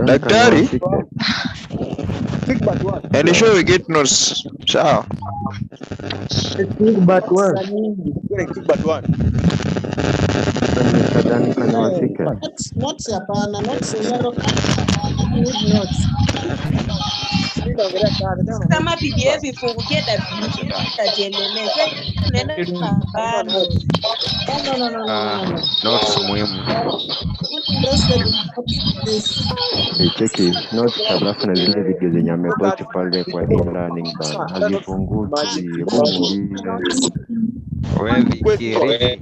Daktari, and sure we get notes. Sawa. But one. Not hapana, not scenario. kama PDF ifungukie tajiendeleze nenda bado. Notes muhimu. Cheki notes alafu na zile video zenye amepost pale kwa e-learning bana hazifunguki. Wewe